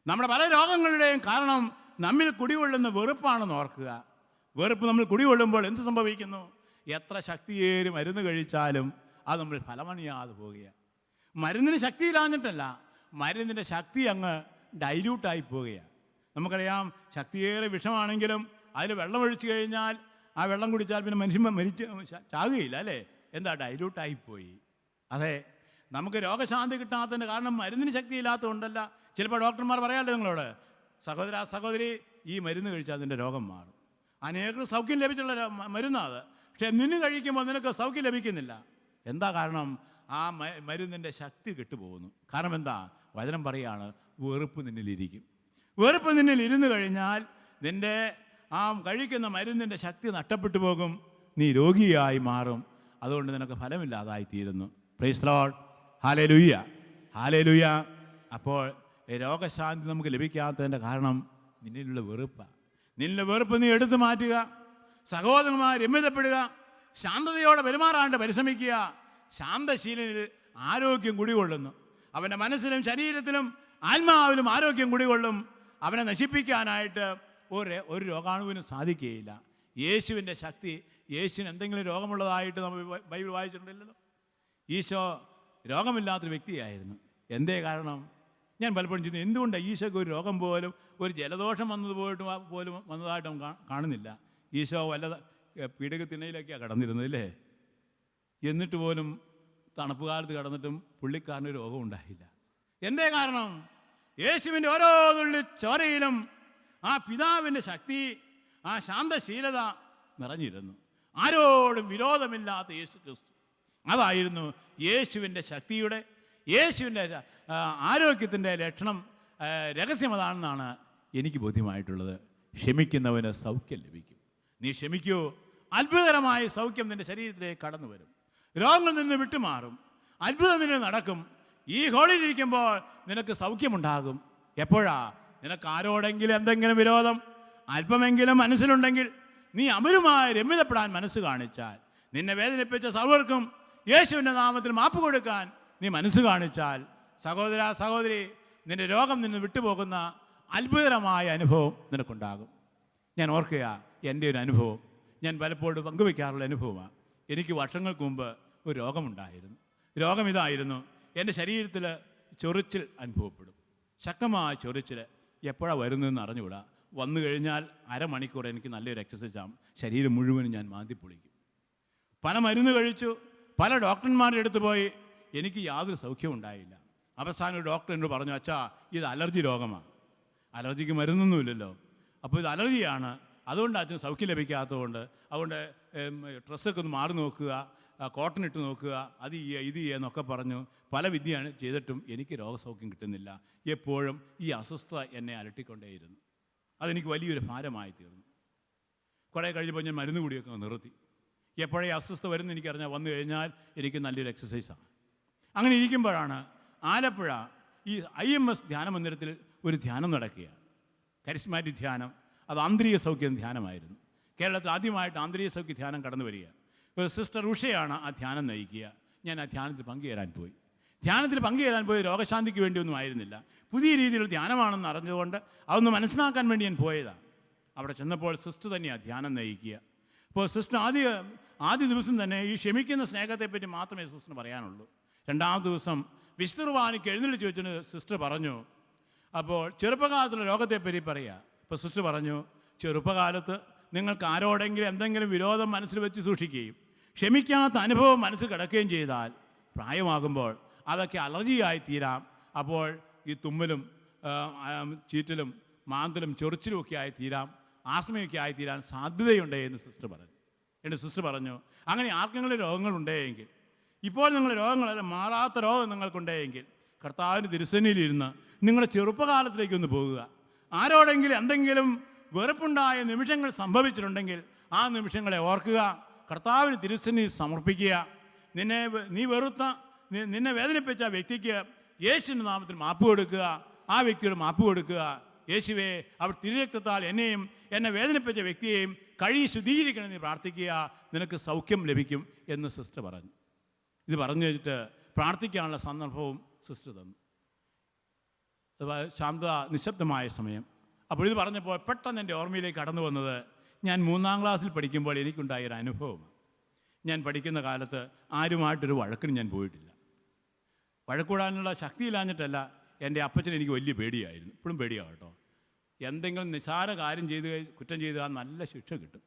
നമ്മുടെ പല രോഗങ്ങളുടെയും കാരണം നമ്മിൽ കുടികൊള്ളുന്ന വെറുപ്പാണെന്ന് ഓർക്കുക. വെറുപ്പ് നമ്മൾ കുടികൊള്ളുമ്പോൾ എന്ത് സംഭവിക്കുന്നു? എത്ര ശക്തിയേറി മരുന്ന് കഴിച്ചാലും അത് നമ്മൾ ഫലമണിയാതെ പോവുകയാണ്. മരുന്നിന് ശക്തിയില്ലാഞ്ഞിട്ടല്ല, മരുന്നിൻ്റെ ശക്തി അങ്ങ് ഡൈല്യൂട്ടായി പോവുകയാണ്. നമുക്കറിയാം, ശക്തിയേറെ വിഷമാണെങ്കിലും അതിൽ വെള്ളം ഒഴിച്ചു കഴിഞ്ഞാൽ ആ വെള്ളം കുടിച്ചാൽ പിന്നെ മനുഷ്യൻ മരിച്ച് ചാകുകയില്ല, അല്ലേ? എന്താ? ഡൈല്യൂട്ടായിപ്പോയി. അതെ, നമുക്ക് രോഗശാന്തി കിട്ടാത്തതിൻ്റെ കാരണം മരുന്നിന് ശക്തിയില്ലാത്തതുകൊണ്ടല്ല. ചിലപ്പോൾ ഡോക്ടർമാർ പറയാമല്ലോ നിങ്ങളോട്, സഹോദര സഹോദരി ഈ മരുന്ന് കഴിച്ചാൽ അതിൻ്റെ രോഗം മാറും. അനേകം സൗഖ്യം ലഭിച്ചുള്ള മരുന്നാണ്, പക്ഷെ നിന്നെ കഴിക്കുമ്പോൾ നിനക്ക് സൗഖ്യം ലഭിക്കുന്നില്ല. എന്താ കാരണം? ആ മരുന്നിൻ്റെ ശക്തി കെട്ടുപോകുന്നു. കാരണം എന്താ? വചനം പറയാണ്, വെറുപ്പ് നിന്നിലിരിക്കും. വെറുപ്പ് നിന്നിൽ ഇരുന്ന് കഴിഞ്ഞാൽ നിൻ്റെ ആ കഴിക്കുന്ന മരുന്നിൻ്റെ ശക്തി നഷ്ടപ്പെട്ടു പോകും, നീ രോഗിയായി മാറും. അതുകൊണ്ട് നിനക്ക് ഫലമില്ലാതായി തീരുന്നു. Price the Lord. Hallelujah, hallelujah. അപ്പോൾ രോഗശാന്തി നമുക്ക് ലഭിക്കാത്തതിൻ്റെ കാരണം നിന്നിലുള്ള വെറുപ്പാണ്. നിന്നിലെ വെറുപ്പ് നീ എടുത്തു മാറ്റുക. സഹോദരന്മാർ രമ്യതപ്പെടുക. ശാന്തതയോടെ പെരുമാറാണ്ട് പരിശ്രമിക്കുക. ശാന്തശീലനിൽ ആരോഗ്യം കുടികൊള്ളുന്നു. അവൻ്റെ മനസ്സിലും ശരീരത്തിലും ആത്മാവിലും ആരോഗ്യം കുടികൊള്ളും. അവനെ നശിപ്പിക്കാനായിട്ട് ഒരു രോഗാണുവിനും സാധിക്കുകയില്ല. യേശുവിൻ്റെ ശക്തി, യേശുവിന് എന്തെങ്കിലും രോഗമുള്ളതായിട്ട് നമ്മൾ ബൈബിൾ വായിച്ചിട്ടുണ്ടല്ലോ. ഈശോ രോഗമില്ലാത്തൊരു വ്യക്തിയായിരുന്നു. എന്തേ കാരണം? ഞാൻ പലപ്പോഴും ചിന്തിക്കുന്നു, എന്തുകൊണ്ടാണ് ഈശോയ്ക്ക് ഒരു രോഗം പോലും, ഒരു ജലദോഷം പോലും വന്നതായിട്ട് കാണുന്നില്ല. ഈശോ വല്ല പീഡകത്തിണയിലൊക്കെയാണ് കടന്നിരുന്നത്, അല്ലേ? എന്നിട്ട് പോലും തണുപ്പ് കാലത്ത് കടന്നിട്ടും പുള്ളിക്കാരന് രോഗം ഉണ്ടായില്ല. എന്തേ കാരണം? യേശുവിൻ്റെ ഓരോ തുള്ളി ചോരയിലും ആ പിതാവിൻ്റെ ശക്തി, ആ ശാന്തശീലത നിറഞ്ഞിരുന്നു. ആരോടും വിരോധമില്ലാത്ത യേശു ക്രിസ്തു, അതായിരുന്നു യേശുവിൻ്റെ ശക്തിയുടെ, യേശുവിൻ്റെ ആരോഗ്യത്തിൻ്റെ ലക്ഷണം, രഹസ്യം അതാണെന്നാണ് എനിക്ക് ബോധ്യമായിട്ടുള്ളത്. ക്ഷമിക്കുന്നവന് സൗഖ്യം ലഭിക്കും. നീ ക്ഷമിക്കൂ, അത്ഭുതകരമായ സൗഖ്യം നിൻ്റെ ശരീരത്തിലേക്ക് കടന്നു വരും. രോഗങ്ങളിൽ നിന്ന് വിട്ടുമാറും. അത്ഭുതം നിന്നെ നടക്കും. ഈ ഹോളിലിരിക്കുമ്പോൾ നിനക്ക് സൗഖ്യമുണ്ടാകും. എപ്പോഴാ? നിനക്ക് ആരോടെങ്കിലും എന്തെങ്കിലും വിരോധം അല്പമെങ്കിലും മനസ്സിലുണ്ടെങ്കിൽ, നീ അവരുമായി രമ്യതപ്പെടാൻ മനസ്സ് കാണിച്ചാൽ, നിന്നെ വേദനിപ്പിച്ച സർവർക്കും യേശുവിൻ്റെ നാമത്തിൽ മാപ്പ് കൊടുക്കാൻ നീ മനസ്സ് കാണിച്ചാൽ, സഹോദര സഹോദരി, നിന്റെ രോഗം നിന്ന് വിട്ടുപോകുന്ന അത്ഭുതകരമായ അനുഭവം നിനക്കുണ്ടാകും. ഞാൻ ഓർക്കുക, എൻ്റെ ഒരു അനുഭവം ഞാൻ പലപ്പോഴും പങ്കുവയ്ക്കാറുള്ള അനുഭവമാണ്. എനിക്ക് വർഷങ്ങൾക്ക് മുമ്പ് ഒരു രോഗമുണ്ടായിരുന്നു. രോഗം ഇതായിരുന്നു, എൻ്റെ ശരീരത്തിൽ ചൊറിച്ചിൽ അനുഭവപ്പെടും. ശക്തമായ ചൊറിച്ചിൽ. എപ്പോഴാണ് വരുന്നതെന്ന് അറിഞ്ഞുകൂടാ. വന്നു കഴിഞ്ഞാൽ അരമണിക്കൂർ എനിക്ക് നല്ലൊരു എക്സസൈസാകും. ശരീരം മുഴുവനും ഞാൻ മാന്തിപ്പൊളിക്കും. പല മരുന്ന് കഴിച്ചു, പല ഡോക്ടർമാരുടെ അടുത്ത് പോയി, എനിക്ക് യാതൊരു സൗഖ്യവും ഉണ്ടായില്ല. അവസാനം ഒരു ഡോക്ടർ എന്നോട് പറഞ്ഞു, അച്ഛാ ഇത് അലർജി രോഗമാണ്, അലർജിക്ക് മരുന്നൊന്നുമില്ലല്ലോ, അപ്പോൾ ഇത് അലർജിയാണ്, അതുകൊണ്ട് അച്ഛന് സൗഖ്യം ലഭിക്കാത്തതുകൊണ്ട് അതുകൊണ്ട് ഡ്രസ്സൊക്കെ ഒന്ന് മാറി നോക്കുക, കോട്ടൺ ഇട്ട് നോക്കുക, അത് ഇത് എന്നൊക്കെ പറഞ്ഞു പല വിദ്യയാണ് ചെയ്തിട്ടും എനിക്ക് രോഗസൗഖ്യം കിട്ടുന്നില്ല. എപ്പോഴും ഈ അസ്വസ്ഥത എന്നെ അലട്ടിക്കൊണ്ടേയിരുന്നു. അതെനിക്ക് വലിയൊരു ഭാരമായി തീർന്നു. കുറേ കഴിഞ്ഞപ്പോൾ ഞാൻ മരുന്ന് കൂടിയൊക്കെ നിർത്തി. എപ്പോഴേ അസ്വസ്ഥത വരുന്ന എനിക്കറിഞ്ഞാൽ വന്നു കഴിഞ്ഞാൽ എനിക്ക് നല്ലൊരു എക്സസൈസാണ്. അങ്ങനെ ഇരിക്കുമ്പോഴാണ് ആലപ്പുഴ ഈ IMS ധ്യാന മന്ദിരത്തിൽ ഒരു ധ്യാനം നടക്കുകയാണ്. കരിസ്മാറ്റിക് ധ്യാനം. അത് ആന്തരിക സൗഖ്യം ധ്യാനമായിരുന്നു. കേരളത്തിൽ ആദ്യമായിട്ട് ആന്തരിക സൗഖ്യ ധ്യാനം കടന്നു വരികയാണ്. ഒരു സിസ്റ്റർ ഉഷയാണ് ആ ധ്യാനം നയിക്കുക. ഞാൻ ആ ധ്യാനത്തിൽ പങ്കുചേരാൻ പോയി. ധ്യാനത്തിൽ പങ്കുചേരാൻ പോയി രോഗശാന്തിക്ക് വേണ്ടിയൊന്നും ആയിരുന്നില്ല. പുതിയ രീതിയിലുള്ള ധ്യാനമാണെന്ന് അറിഞ്ഞുകൊണ്ട് അതൊന്ന് മനസ്സിലാക്കാൻ വേണ്ടി ഞാൻ പോയതാണ്. അവിടെ ചെന്നപ്പോൾ സിസ്റ്റർ തന്നെയാണ് ധ്യാനം നയിക്കുക. അപ്പോൾ സിസ്റ്റർ ആദ്യ ദിവസം തന്നെ ഈ ക്ഷമിക്കുന്ന സ്നേഹത്തെപ്പറ്റി മാത്രമേ സിസ്റ്ററിന് പറയാനുള്ളൂ. രണ്ടാമത്തെ ദിവസം വിശുദ്ധ കുർബാനയ്ക്ക് എഴുന്നള്ളിച്ച് വെച്ചിട്ട് സിസ്റ്റർ പറഞ്ഞു, അപ്പോൾ ചെറുപ്പകാലത്തുള്ള രോഗത്തെപ്പറ്റി പറയുക. അപ്പോൾ സിസ്റ്റർ പറഞ്ഞു, ചെറുപ്പകാലത്ത് നിങ്ങൾക്ക് ആരോടെങ്കിലും എന്തെങ്കിലും വിരോധം മനസ്സിൽ വെച്ച് സൂക്ഷിക്കുകയും ക്ഷമിക്കാത്ത അനുഭവം മനസ്സിൽ കിടക്കുകയും ചെയ്താൽ പ്രായമാകുമ്പോൾ അതൊക്കെ അലർജിയായി തീരാം. അപ്പോൾ ഈ തുമ്മലും ചീറ്റലും മാന്തലും ചൊറിച്ചിലും ഒക്കെ ആയി തീരാം, ആസ്മയൊക്കെ ആയി തീരാൻ സാധ്യതയുണ്ട് എന്ന് സിസ്റ്റർ പറഞ്ഞു. എൻ്റെ സിസ്റ്റർ പറഞ്ഞു, അങ്ങനെ ആർക്കെങ്കിലും രോഗങ്ങളുണ്ടെങ്കിൽ, ഇപ്പോൾ നിങ്ങളുടെ രോഗങ്ങളെല്ലാം മാറാത്ത രോഗം നിങ്ങൾക്കുണ്ടെങ്കിൽ കർത്താവിൻ്റെ തിരുസന്നിധിയിലിരുന്ന് നിങ്ങളുടെ ചെറുപ്പകാലത്തിലേക്കൊന്ന് പോകുക. ആരോടെങ്കിലും എന്തെങ്കിലും വെറുപ്പുണ്ടായ നിമിഷങ്ങൾ സംഭവിച്ചിട്ടുണ്ടെങ്കിൽ ആ നിമിഷങ്ങളെ ഓർക്കുക, കർത്താവിന് തിരുസന്നിധി സമർപ്പിക്കുക. നീ വെറുത്ത നിന്നെ വേദനിപ്പിച്ച വ്യക്തിക്ക് യേശുവിൻ്റെ നാമത്തിൽ മാപ്പ് കൊടുക്കുക. ആ വ്യക്തിയോട് മാപ്പ് കൊടുക്കുക. യേശുവേ, അവർ തിരുരക്തത്താൽ എന്നെ വേദനിപ്പിച്ച വ്യക്തിയെയും കഴുകി ശുദ്ധീകരിക്കണമെന്ന് പ്രാർത്ഥിക്കുക, നിനക്ക് സൗഖ്യം ലഭിക്കും എന്ന് സിസ്റ്റർ പറഞ്ഞു. ഇത് പറഞ്ഞു വെച്ചിട്ട് പ്രാർത്ഥിക്കാനുള്ള സന്ദർഭവും സിസ്റ്റർ തന്നു. ശാന്ത നിശബ്ദമായ സമയം. അപ്പോൾ ഇത് പറഞ്ഞപ്പോൾ പെട്ടെന്ന് എൻ്റെ ഓർമ്മയിലേക്ക് കടന്നു വന്നത്, ഞാൻ 3-ാം ക്ലാസ്സിൽ പഠിക്കുമ്പോൾ എനിക്കുണ്ടായൊരു അനുഭവമാണ്. ഞാൻ പഠിക്കുന്ന കാലത്ത് ആരുമായിട്ടൊരു വഴക്കിന് ഞാൻ പോയിട്ടില്ല. വഴക്കൂടാനുള്ള ശക്തിയില്ലാഞ്ഞിട്ടല്ല, എൻ്റെ അപ്പച്ചൻ എനിക്ക് വലിയ പേടിയായിരുന്നു. ഇപ്പോഴും പേടിയാണ് കേട്ടോ. എന്തെങ്കിലും നിസ്സാര കാര്യം കുറ്റം ചെയ്താൽ നല്ല ശിക്ഷ കിട്ടും.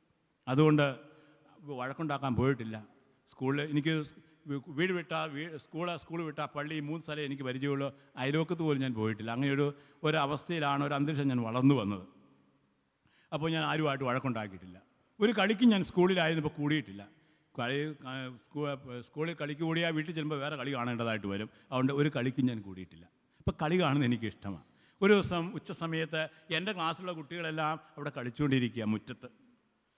അതുകൊണ്ട് വഴക്കുണ്ടാക്കാൻ പോയിട്ടില്ല. എനിക്ക് വീട് വിട്ടാൽ സ്കൂൾ വിട്ടാൽ പള്ളി 3 സ്ഥലം എനിക്ക് പരിചയമുള്ളൂ. അയൽവക്കത്ത് പോലും ഞാൻ പോയിട്ടില്ല. അങ്ങനെ ഒരു അവസ്ഥയിലാണ്, ഒരു അന്തരീക്ഷം ഞാൻ വളർന്നു വന്നത്. അപ്പോൾ ഞാൻ ആരുമായിട്ട് വഴക്കുണ്ടാക്കിയിട്ടില്ല. ഒരു കളിക്ക് ഞാൻ സ്കൂളിലായിരുന്നപ്പോൾ കൂടിയിട്ടില്ല. സ്കൂളിൽ കളിക്ക് കൂടിയാൽ വീട്ടിൽ ചെല്ലുമ്പോൾ വേറെ കളി കാണേണ്ടതായിട്ട് വരും. അതുകൊണ്ട് ഒരു കളിക്ക് ഞാൻ കൂടിയിട്ടില്ല. ഇപ്പോൾ കളി കാണുന്നത് എനിക്കിഷ്ടമാണ്. ഒരു ദിവസം ഉച്ച സമയത്ത് എൻ്റെ ക്ലാസ്സിലുള്ള കുട്ടികളെല്ലാം അവിടെ കളിച്ചുകൊണ്ടിരിക്കുക മുറ്റത്ത്.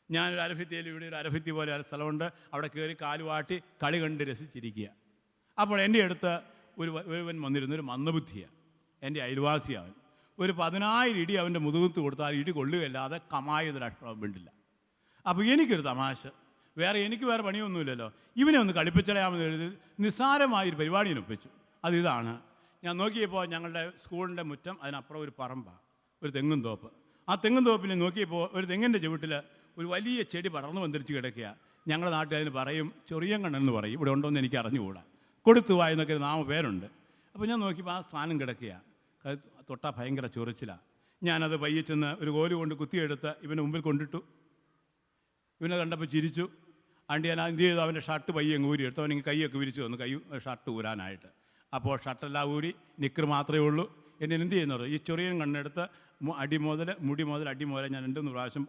ഞാനൊരു അരഭിത്തിയിൽ, ഇവിടെ ഒരു അരഭിത്തി പോലെ ഒരു സ്ഥലമുണ്ട്, അവിടെ കയറി കാലുവാട്ടി കളി കണ്ട് രസിച്ചിരിക്കുക. അപ്പോൾ എൻ്റെ അടുത്ത് ഒരുവൻ വന്നിരുന്ന ഒരു മന്ദബുദ്ധിയാണ്, എൻ്റെ അയൽവാസിയാണ്. ഒരു 10,000 ഇടി അവൻ്റെ മുതുകത്ത് കൊടുത്താൽ ഇടി കൊള്ളുകയല്ലാതെ കമായൊരു അക്ഷരം വേണ്ടില്ല. അപ്പോൾ എനിക്കൊരു തമാശ, എനിക്ക് വേറെ പണിയൊന്നുമില്ലല്ലോ, ഇവനെ ഒന്ന് കളിപ്പിച്ചളയാമെന്ന് എഴുതി നിസ്സാരമായൊരു പരിപാടിയെ ഒപ്പിച്ചു. അതിതാണ്, ഞാൻ നോക്കിയപ്പോൾ ഞങ്ങളുടെ സ്കൂളിൻ്റെ മുറ്റം, അതിനപ്പുറം ഒരു പറമ്പാണ്, ഒരു തെങ്ങും തോപ്പ്. ആ തെങ്ങും തോപ്പിൽ നോക്കിയപ്പോൾ ഒരു തെങ്ങിൻ്റെ ചുവട്ടിൽ ഒരു വലിയ ചെടി പടർന്നു വന്നിരിച്ച് കിടക്കുക. ഞങ്ങളുടെ നാട്ടിൽ അതിന് പറയും ചൊറിയങ്കണ്ണെന്ന് പറയും. ഇവിടെ ഉണ്ടോയെന്ന് എനിക്ക് അറിഞ്ഞുകൂടാ. കൊടുത്തുവാ എന്നൊക്കെ ഒരു നാമപേരുണ്ട്. അപ്പോൾ ഞാൻ നോക്കിയപ്പോൾ ആ സ്ഥാനം കിടക്കുക, തൊട്ടാൽ ഭയങ്കര ചൊറിച്ചിലാണ്. ഞാനത് പയ്യെ ചെന്ന് ഒരു കോല് കൊണ്ട് കുത്തിയെടുത്ത് ഇവന് മുമ്പിൽ കൊണ്ടിട്ടു. ഇവനെ കണ്ടപ്പോൾ ചിരിച്ചു. അണ്ടി ഞാൻ എന്ത് ചെയ്തു, അവൻ്റെ ഷർട്ട് പയ്യെ ഊരി എടുത്തു. അവനെങ്കിൽ കൈയൊക്കെ വിരിച്ചു തന്നു ഷർട്ട് ഊരാനായിട്ട്. അപ്പോൾ ഷർട്ടെല്ലാം ഊരി, നിക്കർ മാത്രമേ ഉള്ളൂ. എന്നെ എന്ത് ചെയ്യുന്നത്, ഈ ചൊറിയൻ കണ്ണെടുത്ത് മുടി മുതൽ അടി മുതൽ ഞാൻ 2-3 പ്രാവശ്യം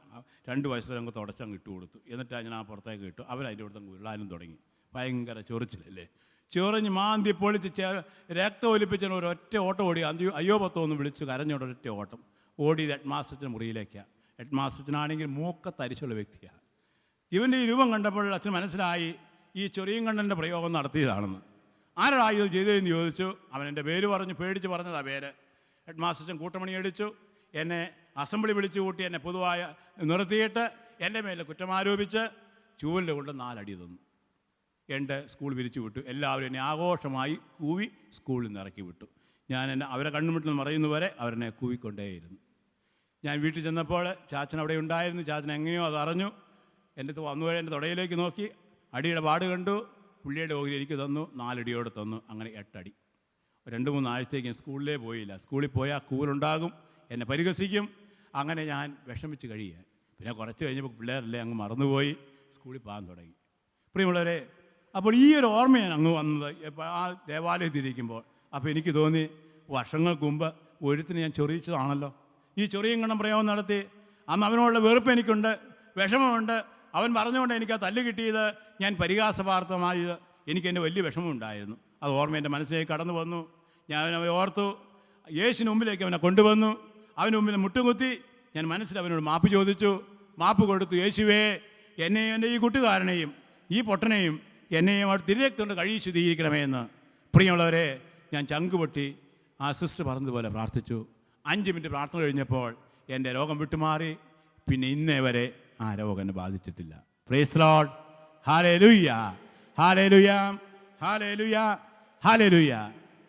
2 വയസ്സിലങ്ങ് തുടച്ചങ്ങ് ഇട്ട് കൊടുത്തു. എന്നിട്ടാണ് ഞാൻ ആ പുറത്തേക്ക് ഇട്ടു. അവരതിൻ്റെ അടുത്തങ്ങ് ഉരുളാനും തുടങ്ങി. ഭയങ്കര ചൊറിച്ചിലല്ലേ. ചൊറിഞ്ഞ് മാന്തി പൊളിച്ച് രക്തം ഒലിപ്പിച്ച ഒരൊറ്റ ഓട്ടം ഓടി. അയ്യോ പത്തോ ഒന്ന് വിളിച്ചു കരഞ്ഞോടൊരൊറ്റ ഓട്ടം ഓടിയത് ഹെഡ് മാസ്റ്ററിൻ്റെ മുറിയിലേക്കാണ്. ഹെഡ് മാസ്റ്ററിനാണെങ്കിൽ മൂക്കത്തരിച്ചുള്ള വ്യക്തിയാണ്. ഇവൻ്റെ ഈ രൂപം കണ്ടപ്പോൾ അച്ഛൻ മനസ്സിലായി ഈ ചൊറിയും കണ്ണൻ്റെ പ്രയോഗം നടത്തിയതാണെന്ന്. ആരാ ഇത് ചെയ്തതെന്ന് ചോദിച്ചു. അവൻ എൻ്റെ പേര് പറഞ്ഞു, പേടിച്ച് പറഞ്ഞതാ പേര്. ഹെഡ് മാസ്റ്റർ കൂട്ടമണി അടിച്ചു, എന്നെ അസംബ്ലി വിളിച്ചു കൂട്ടി, എന്നെ പൊതുവായ നിർത്തിയിട്ട് എൻ്റെ മേലെ കുറ്റമാരോപിച്ച് ചൂലിൽ കൊണ്ട് 4 അടി തന്നു. എൻ്റെ സ്കൂൾ പിരിച്ചു വിട്ടു. എല്ലാവരും എന്നെ ആഘോഷമായി കൂവി സ്കൂളിൽ നിന്ന് ഇറക്കി വിട്ടു. അവരെ കണ്ണുമുട്ടിൽ മറയുന്നവരെ അവരെന്നെ കൂവിക്കൊണ്ടേയിരുന്നു. ഞാൻ വീട്ടിൽ ചെന്നപ്പോൾ ചാച്ചൻ അവിടെ ഉണ്ടായിരുന്നു. ചാച്ചൻ എങ്ങനെയോ അതറിഞ്ഞു. എൻ്റെ അടുത്ത് വന്നു എൻ്റെ തുടയിലേക്ക് നോക്കി, അടിയുടെ പാട് കണ്ടു. പുള്ളിയുടെ ഓഹരി എനിക്ക് തന്നു, 4 അടിയോടെ തന്നു. അങ്ങനെ 8 അടി. 2-3 ആഴ്ചത്തേക്ക് സ്കൂളിലേ പോയില്ല. സ്കൂളിൽ പോയാൽ കൂലുണ്ടാകും, എന്നെ പരിഹസിക്കും. അങ്ങനെ ഞാൻ വിഷമിച്ച് കഴിയുക. പിന്നെ കുറച്ച് കഴിഞ്ഞപ്പോൾ പിള്ളേരല്ലേ അങ്ങ് മറന്നുപോയി, സ്കൂളിൽ പോകാൻ തുടങ്ങി. പ്രിയമുള്ളവരെ, അപ്പോൾ ഈ ഒരു ഓർമ്മയാണ് അങ്ങ് വന്നത് ആ ദേവാലയത്തിരിക്കുമ്പോൾ. അപ്പോൾ എനിക്ക് തോന്നി, വർഷങ്ങൾക്ക് മുമ്പ് ഒരുത്തിന് ഞാൻ ചൊറിയിച്ചതാണല്ലോ. ഈ ചൊറിയും കണ്ണം പ്രയോഗം നടത്തി. അന്ന് അവനോടുള്ള വെറുപ്പ് എനിക്കുണ്ട്, വിഷമമുണ്ട്. അവൻ പറഞ്ഞുകൊണ്ട് എനിക്ക് ആ തല്ല് കിട്ടിയത്, ഞാൻ പരിഹാസപാർത്ഥമായത്, എനിക്കെൻ്റെ വലിയ വിഷമമുണ്ടായിരുന്നു. അത് ഓർമ്മ എൻ്റെ മനസ്സിലേക്ക് കടന്നു വന്നു. ഞാൻ അവനെ ഓർത്തു. യേശുവിന് മുമ്പിലേക്ക് അവനെ കൊണ്ടുവന്നു. അവന് മുമ്പിൽ മുട്ടുകുത്തി ഞാൻ മനസ്സിൽ അവനോട് മാപ്പ് ചോദിച്ചു. മാപ്പ് കൊടുത്തു. യേശുവേ, എന്നെയും എൻ്റെ ഈ കൂട്ടുകാരനെയും ഈ പൊട്ടനെയും എന്നെയും അവിടെ തിരുരക്തം കഴുകി ശുദ്ധീകരിക്കണമേ എന്ന്. പ്രിയമുള്ളവരെ, ഞാൻ ചങ്കുപൊട്ടി ആ സിസ്റ്റർ പറഞ്ഞതുപോലെ പ്രാർത്ഥിച്ചു. 5 മിനിറ്റ് പ്രാർത്ഥന കഴിഞ്ഞപ്പോൾ എൻ്റെ രോഗം വിട്ടുമാറി. പിന്നെ ഇന്നേ വരെ ആ രോഗം എന്നെ ബാധിച്ചിട്ടില്ല. Price the Lord. Hallelujah, hallelujah, hallelujah, hallelujah.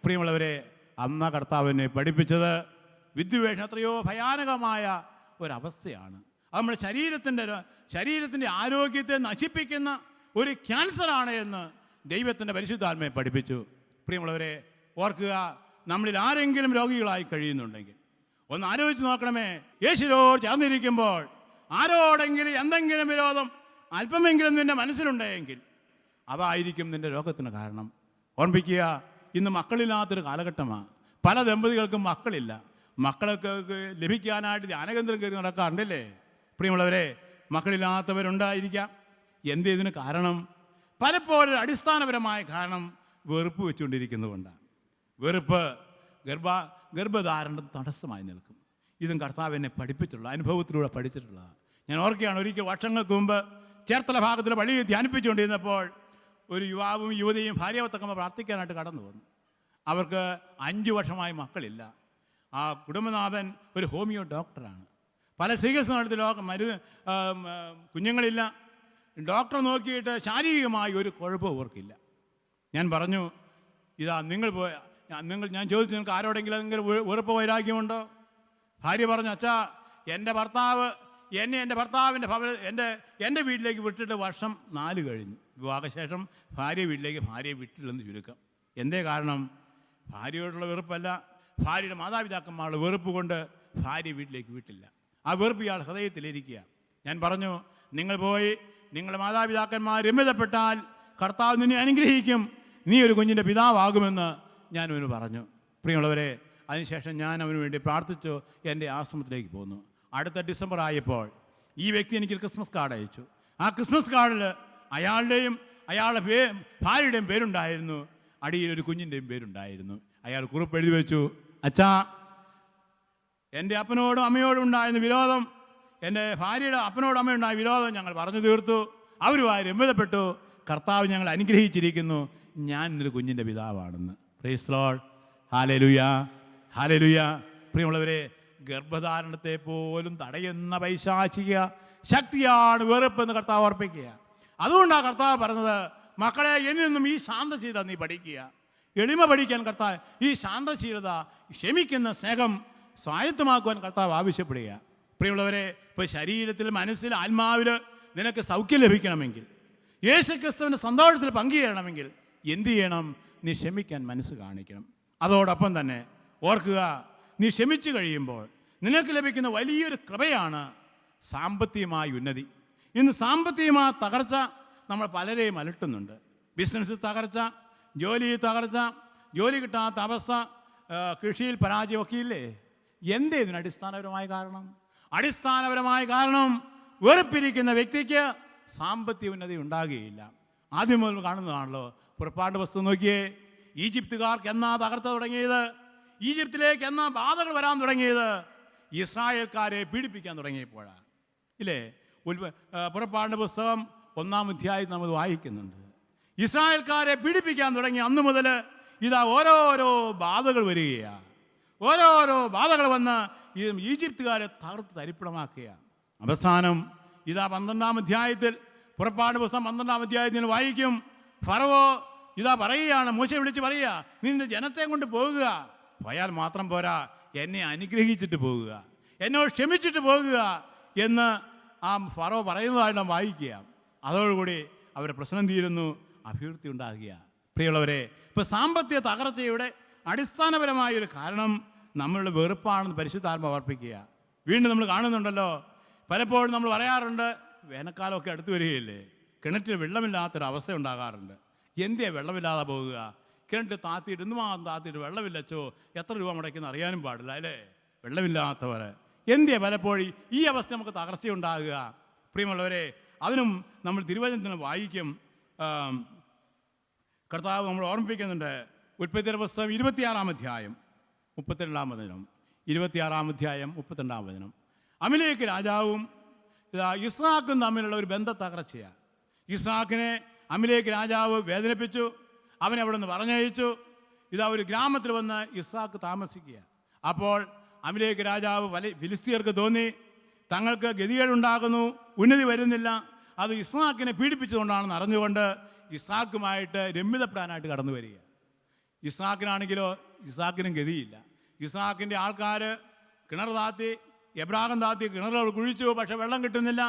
പ്രിയമുള്ളവരെ, അന്ന് കർത്താവിനെ പഠിപ്പിച്ചത് വിദ്വേഷം എത്രയോ ഭയാനകമായ ഒരവസ്ഥയാണ്. അത് നമ്മുടെ ശരീരത്തിൻ്റെ ആരോഗ്യത്തെ നശിപ്പിക്കുന്ന ഒരു ക്യാൻസറാണ് എന്ന് ദൈവത്തിൻ്റെ പരിശുദ്ധാത്മയെ പഠിപ്പിച്ചു. പ്രിയമുള്ളവരെ, ഓർക്കുക, നമ്മളിൽ ആരെങ്കിലും രോഗികളായി കഴിയുന്നുണ്ടെങ്കിൽ ഒന്ന് ആലോചിച്ച് നോക്കണമേ. യേശുവിനോട് ചേർന്നിരിക്കുമ്പോൾ ആരോടെങ്കിലും എന്തെങ്കിലും വിരോധം അല്പമെങ്കിലും നിൻ്റെ മനസ്സിലുണ്ടെങ്കിൽ അതായിരിക്കും നിൻ്റെ രോഗത്തിന് കാരണം. ഓർമ്മിക്കുക, ഇന്ന് മക്കളില്ലാത്തൊരു കാലഘട്ടമാണ്. പല ദമ്പതികൾക്കും മക്കളില്ല. മക്കളൊക്കെ ലഭിക്കാനായിട്ട് ധ്യാനകേന്ദ്രം കയറി നടക്കാറുണ്ടല്ലേ. പ്രിയമുള്ളവരെ, മക്കളില്ലാത്തവരുണ്ടായിരിക്കാം. എന്ത് ഇതിന് കാരണം? പലപ്പോഴും അടിസ്ഥാനപരമായ കാരണം വെറുപ്പ് വെച്ചുകൊണ്ടിരിക്കുന്നതുകൊണ്ടാണ്. വെറുപ്പ് ഗർഭധാരണം തടസ്സമായി നിൽക്കും. ഇതും കർത്താവ് എന്നെ പഠിപ്പിച്ചിട്ടുള്ള അനുഭവത്തിലൂടെ പഠിച്ചിട്ടുള്ളതാണ്. ഞാൻ ഓർക്കുകയാണ്, ഒരിക്കൽ വർഷങ്ങൾക്ക് മുമ്പ് ചേർത്തല ഭാഗത്തിലെ പള്ളിയിൽ ധ്യാനിപ്പിച്ചുകൊണ്ടിരുന്നപ്പോൾ ഒരു യുവാവും യുവതിയും ഭാര്യാഭർത്തക്കന്മാർ പ്രാർത്ഥിക്കാനായിട്ട് കടന്നു വന്നു. അവർക്ക് 5 വർഷമായി മക്കളില്ല. ആ കുടുംബനാഥൻ ഒരു ഹോമിയോ ഡോക്ടറാണ്. പല ചികിത്സ നടത്തി കുഞ്ഞുങ്ങളില്ല. ഡോക്ടർ നോക്കിയിട്ട് ശാരീരികമായി ഒരു കുഴപ്പവും ഓർക്കില്ല. ഞാൻ പറഞ്ഞു, ഇതാ ഞാൻ ചോദിച്ചു, നിങ്ങൾക്ക് ആരോടെങ്കിലും എന്തെങ്കിലും വെറുപ്പ് വൈരാഗ്യമുണ്ടോ? ഭാര്യ പറഞ്ഞു, അച്ഛാ, എൻ്റെ ഭർത്താവ് എൻ്റെ ഭർത്താവിൻ്റെ എൻ്റെ വീട്ടിലേക്ക് വിട്ടിട്ട് വർഷം 4 കഴിഞ്ഞു. വിവാഹശേഷം ഭാര്യ വിട്ടില്ലെന്ന് ചുരുക്കം. എന്തേ കാരണം? ഭാര്യയോടുള്ള വെറുപ്പല്ല, ഭാര്യയുടെ മാതാപിതാക്കന്മാരുടെ വെറുപ്പ് കൊണ്ട് ഭാര്യ വീട്ടിലേക്ക് വിട്ടില്ല. ആ വെറുപ്പ് ഇയാൾ ഹൃദയത്തിലിരിക്കുക. ഞാൻ പറഞ്ഞു, നിങ്ങൾ പോയി നിങ്ങളുടെ മാതാപിതാക്കന്മാർ രമ്യതപ്പെട്ടാൽ കർത്താവ് നിന്നെ അനുഗ്രഹിക്കും, നീ ഒരു കുഞ്ഞിൻ്റെ പിതാവാകുമെന്ന് ഞാൻ അവന് പറഞ്ഞു. പ്രിയമുള്ളവരെ, അതിനുശേഷം ഞാൻ അവന് വേണ്ടി പ്രാർത്ഥിച്ചു എൻ്റെ ആശ്രമത്തിലേക്ക് പോന്നു. അടുത്ത ഡിസംബർ ആയപ്പോൾ ഈ വ്യക്തി എനിക്കൊരു ക്രിസ്മസ് കാർഡ് അയച്ചു. ആ ക്രിസ്മസ് കാർഡിൽ അയാളുടെയും അയാളുടെ ഭാര്യയുടെയും പേരുണ്ടായിരുന്നു, അടിയിൽ ഒരു കുഞ്ഞിൻ്റെയും പേരുണ്ടായിരുന്നു. അയാൾ കുറിപ്പ് എഴുതി വെച്ചു, അച്ഛാ, എൻ്റെ അപ്പനോടും അമ്മയോടും ഉണ്ടായിരുന്ന വിരോധം, എൻ്റെ ഭാര്യയുടെ അപ്പനോടും അമ്മയുണ്ടായ വിരോധം ഞങ്ങൾ പറഞ്ഞു തീർത്തു. അവരുമായി രമ്യതപ്പെട്ടു. കർത്താവ് ഞങ്ങൾ അനുഗ്രഹിച്ചിരിക്കുന്നു, ഞാൻ ഇന്നൊരു കുഞ്ഞിൻ്റെ പിതാവാണെന്ന്. Praise Lord. Hallelujah, hallelujah. പ്രിയമുള്ളവരെ, ഗർഭധാരണത്തെ പോലും തടയുന്ന പൈശാചിക ശക്തിയാണ് വെറുപ്പെന്ന് കർത്താവ് ഓർപ്പിക്കുക. അതുകൊണ്ടാണ് കർത്താവ് പറഞ്ഞത്, മക്കളെ, എന്നിൽ നിന്നും ഈ ശാന്തശീലത നീ പഠിക്കുക. എളിമ പഠിക്കാൻ കർത്താവ് ഈ ശാന്തശീലത, ക്ഷമിക്കുന്ന സ്നേഹം സ്വായത്തമാക്കുവാൻ കർത്താവ് ആവശ്യപ്പെടുക. പ്രിയമുള്ളവരെ, ഇപ്പോൾ ശരീരത്തിൽ, മനസ്സിൽ, ആത്മാവിൽ നിനക്ക് സൗഖ്യം ലഭിക്കണമെങ്കിൽ, യേശുക്രിസ്തുവിൻ്റെ സന്തോഷത്തിൽ പങ്കുചേരണമെങ്കിൽ എന്തു ചെയ്യണം? നീ ക്ഷമിക്കാൻ മനസ്സ് കാണിക്കണം. അതോടൊപ്പം തന്നെ ഓർക്കുക, നീ ക്ഷമിച്ചു കഴിയുമ്പോൾ നിനക്ക് ലഭിക്കുന്ന വലിയൊരു കൃപയാണ് സാമ്പത്തികമായ ഉന്നതി. ഇന്ന് സാമ്പത്തികമായ തകർച്ച നമ്മൾ പലരെയും അലട്ടുന്നുണ്ട്. ബിസിനസ്സിൽ തകർച്ച, ജോലിയിൽ തകർച്ച, ജോലി കിട്ടാത്ത അവസ്ഥ, കൃഷിയിൽ പരാജയമൊക്കെ ഇല്ലേ? എന്തേ ഇതിന് അടിസ്ഥാനപരമായ കാരണം? അടിസ്ഥാനപരമായ കാരണം വെറുപ്പിരിക്കുന്ന വ്യക്തിക്ക് സാമ്പത്തിക ഉന്നതി ഉണ്ടാകുകയില്ല. ആദ്യം മുതൽ കാണുന്നതാണല്ലോ. പുറപ്പാട് പുസ്തകം നോക്കിയേ, ഈജിപ്തുകാർക്ക് എന്നാ തകർച്ച തുടങ്ങിയത്? ഈജിപ്തിലേക്ക് എന്നാ ബാധകൾ വരാൻ തുടങ്ങിയത്? ഇസ്രായേൽക്കാരെ പീഡിപ്പിക്കാൻ തുടങ്ങിയപ്പോഴാണ്, ഇല്ലേ? പുറപ്പാടിൻ്റെ പുസ്തകം 1-ാം അധ്യായം നമ്മൾ വായിക്കുന്നുണ്ട്. ഇസ്രായേൽക്കാരെ പീഡിപ്പിക്കാൻ തുടങ്ങി അന്ന് മുതൽ ഇതാ ഓരോരോ ബാധകൾ വരികയാണ്. ഓരോരോ ബാധകൾ വന്ന് ഈജിപ്തുകാരെ തകർത്ത് തരിപ്പിടമാക്കുകയാണ്. അവസാനം ഇതാ 12-ാം അധ്യായത്തിൽ, പുറപ്പാട് പുസ്തകം 12-ാം അധ്യായത്തിൽ വായിക്കും, ഫറവോ ഇതാ പറയുകയാണ്, മോശെ വിളിച്ച് പറയുക, നീ നിന്റെ ജനത്തെ കൊണ്ട് പോകുക, പോയാൽ മാത്രം പോരാ, എന്നെ അനുഗ്രഹിച്ചിട്ട് പോകുക, എന്നോട് ക്ഷമിച്ചിട്ട് പോകുക എന്ന് ആ ഫറവോ പറയുന്നതായിട്ട് നാം വായിക്കുക. അതോടുകൂടി അവരുടെ പ്രശ്നം തീരുന്നു, അഭിവൃദ്ധി ഉണ്ടാകുക. പ്രിയമുള്ളവരെ, ഇപ്പോൾ സാമ്പത്തിക തകർച്ചയുടെ അടിസ്ഥാനപരമായ ഒരു കാരണം നമ്മളുടെ വെറുപ്പാണെന്ന് പരിശുദ്ധാത്മാവ് ഓർപ്പിക്കുക. വീണ്ടും നമ്മൾ കാണുന്നുണ്ടല്ലോ, പലപ്പോഴും നമ്മൾ പറയാറുണ്ട്, വേനൽക്കാലമൊക്കെ അടുത്ത് വരികയില്ലേ, കിണറ്റിൽ വെള്ളമില്ലാത്തൊരവസ്ഥ ഉണ്ടാകാറുണ്ട്. എന്തിയാ വെള്ളമില്ലാതെ പോകുക? കിണറ്റിൽ താത്തിയിട്ട് എന്തുമാത്രം താത്തിയിട്ട് വെള്ളമില്ലച്ചോ, എത്ര രൂപ മുടക്കുന്ന അറിയാനും പാടില്ല, അല്ലേ? വെള്ളമില്ലാത്തവർ എന്തിയാ പലപ്പോഴും ഈ അവസ്ഥ നമുക്ക് തകർച്ചയുണ്ടാകുക? പ്രിയമുള്ളവരെ, അതിനും നമ്മൾ തിരുവചനത്തിന് വായിക്കും. കർത്താവ് നമ്മൾ ഓർമ്മിപ്പിക്കുന്നുണ്ട്. ഉൽപ്പത്തിയുടെ പുസ്തകം 26-ാം അധ്യായം 32-ാം വചനം, 26-ാം അധ്യായം 32-ാം വചനം. അമലേക്ക് രാജാവും ഇസ്ഹാക്കും തമ്മിലുള്ള ഒരു ബന്ധ തകർച്ചയാണ്. ഇസ്ഹാക്കിനെ അമലേക്ക് രാജാവ് വേദനിപ്പിച്ചു, അവനെ അവിടെ നിന്ന് പറഞ്ഞയച്ചു. ഇതാ ഒരു ഗ്രാമത്തിൽ വന്ന് ഇസ്ഹാക്ക് താമസിക്കുക. അപ്പോൾ അമലേക്ക് രാജാവ് ഫിലിസ്തീയർക്ക് തോന്നി, തങ്ങൾക്ക് ഗതികേടുണ്ടാകുന്നു, ഉന്നതി വരുന്നില്ല, അത് ഇസ്ഹാക്കിനെ പീഡിപ്പിച്ചുകൊണ്ടാണെന്ന് അറിഞ്ഞുകൊണ്ട് ഇസ്ഹാക്കുമായിട്ട് രമ്യതപ്പെടാനായിട്ട് കടന്നു വരിക. ഇസ്ഹാക്കിനാണെങ്കിലോ ഇസ്ഹാക്കിനും ഗതിയില്ല. ഇസ്ഹാക്കിൻ്റെ ആൾക്കാർ കിണർ താത്തി, എബ്രാഹം താത്തി കിണറുകൾ കുഴിച്ചു, പക്ഷെ വെള്ളം കിട്ടുന്നില്ല.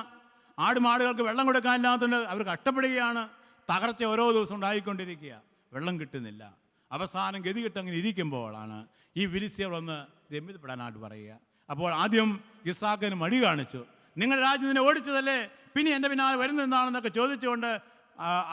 ആടുമാടുകൾക്ക് വെള്ളം കൊടുക്കാനില്ലാത്തതുകൊണ്ട് അവർ കഷ്ടപ്പെടുകയാണ്. തകർച്ച ഓരോ ദിവസം ഉണ്ടായിക്കൊണ്ടിരിക്കുക, വെള്ളം കിട്ടുന്നില്ല. അവസാനം ഗതി കിട്ടങ്ങനെ ഇരിക്കുമ്പോഴാണ് ഈ ഫിലിസ്ത്യർ വന്ന് രമ്യതപ്പെടാനായിട്ട് പറയുക. അപ്പോൾ ആദ്യം ഇസ്ഹാക്കിന് മടി കാണിച്ചു, നിങ്ങളുടെ രാജ്യം നിന്നെ ഓടിച്ചതല്ലേ, പിന്നെ എൻ്റെ പിന്നാലെ വരുന്നതെന്താണെന്നൊക്കെ ചോദിച്ചുകൊണ്ട്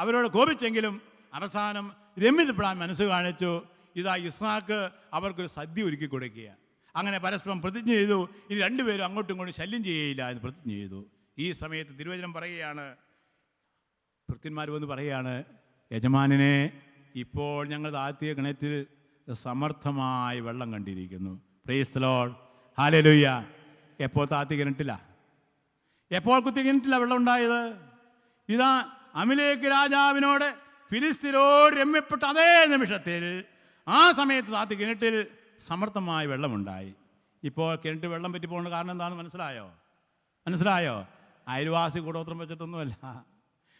അവരോട് കോപിച്ചെങ്കിലും അവസാനം രമ്യതപ്പെടാൻ മനസ്സ് കാണിച്ചു. ഇതാ ഇസ്ഹാക്ക് അവർക്കൊരു സദ്യ ഒരുക്കി കൊടുക്കുക. അങ്ങനെ പരസ്പരം പ്രതിജ്ഞ ചെയ്തു, ഇനി രണ്ടുപേരും അങ്ങോട്ടും ഇങ്ങോട്ടും ശല്യം ചെയ്യുകയില്ല എന്ന് പ്രതിജ്ഞ ചെയ്തു. ഈ സമയത്ത് തിരുവചനം പറയുകയാണ്, ഭൃത്യന്മാർ വന്ന് പറയുകയാണ്, യജമാനനെ, ഇപ്പോൾ ഞങ്ങൾ താഴ്ത്തിയ കിണറ്റിൽ സമർത്ഥമായി വെള്ളം കണ്ടിരിക്കുന്നു. Price the Lord, hallelujah. എപ്പോൾ താത്തി കിണറ്റില്ല, എപ്പോൾ കുത്തി കിണറ്റില്ല വെള്ളം ഉണ്ടായത്? ഇതാ അമിലേക്ക് രാജാവിനോട് ഫിലിസ്തീനോട് രമ്യപ്പെട്ട അതേ നിമിഷത്തിൽ ആ സമയത്ത് താത്തി കിണറ്റിൽ സമർത്ഥമായ വെള്ളമുണ്ടായി. ഇപ്പോൾ കിണറ്റ് വെള്ളം പറ്റി പോകുന്ന കാരണം എന്താണെന്ന് മനസ്സിലായോ? അയൽവാസി കൂടോത്രം വെച്ചിട്ടൊന്നുമല്ല.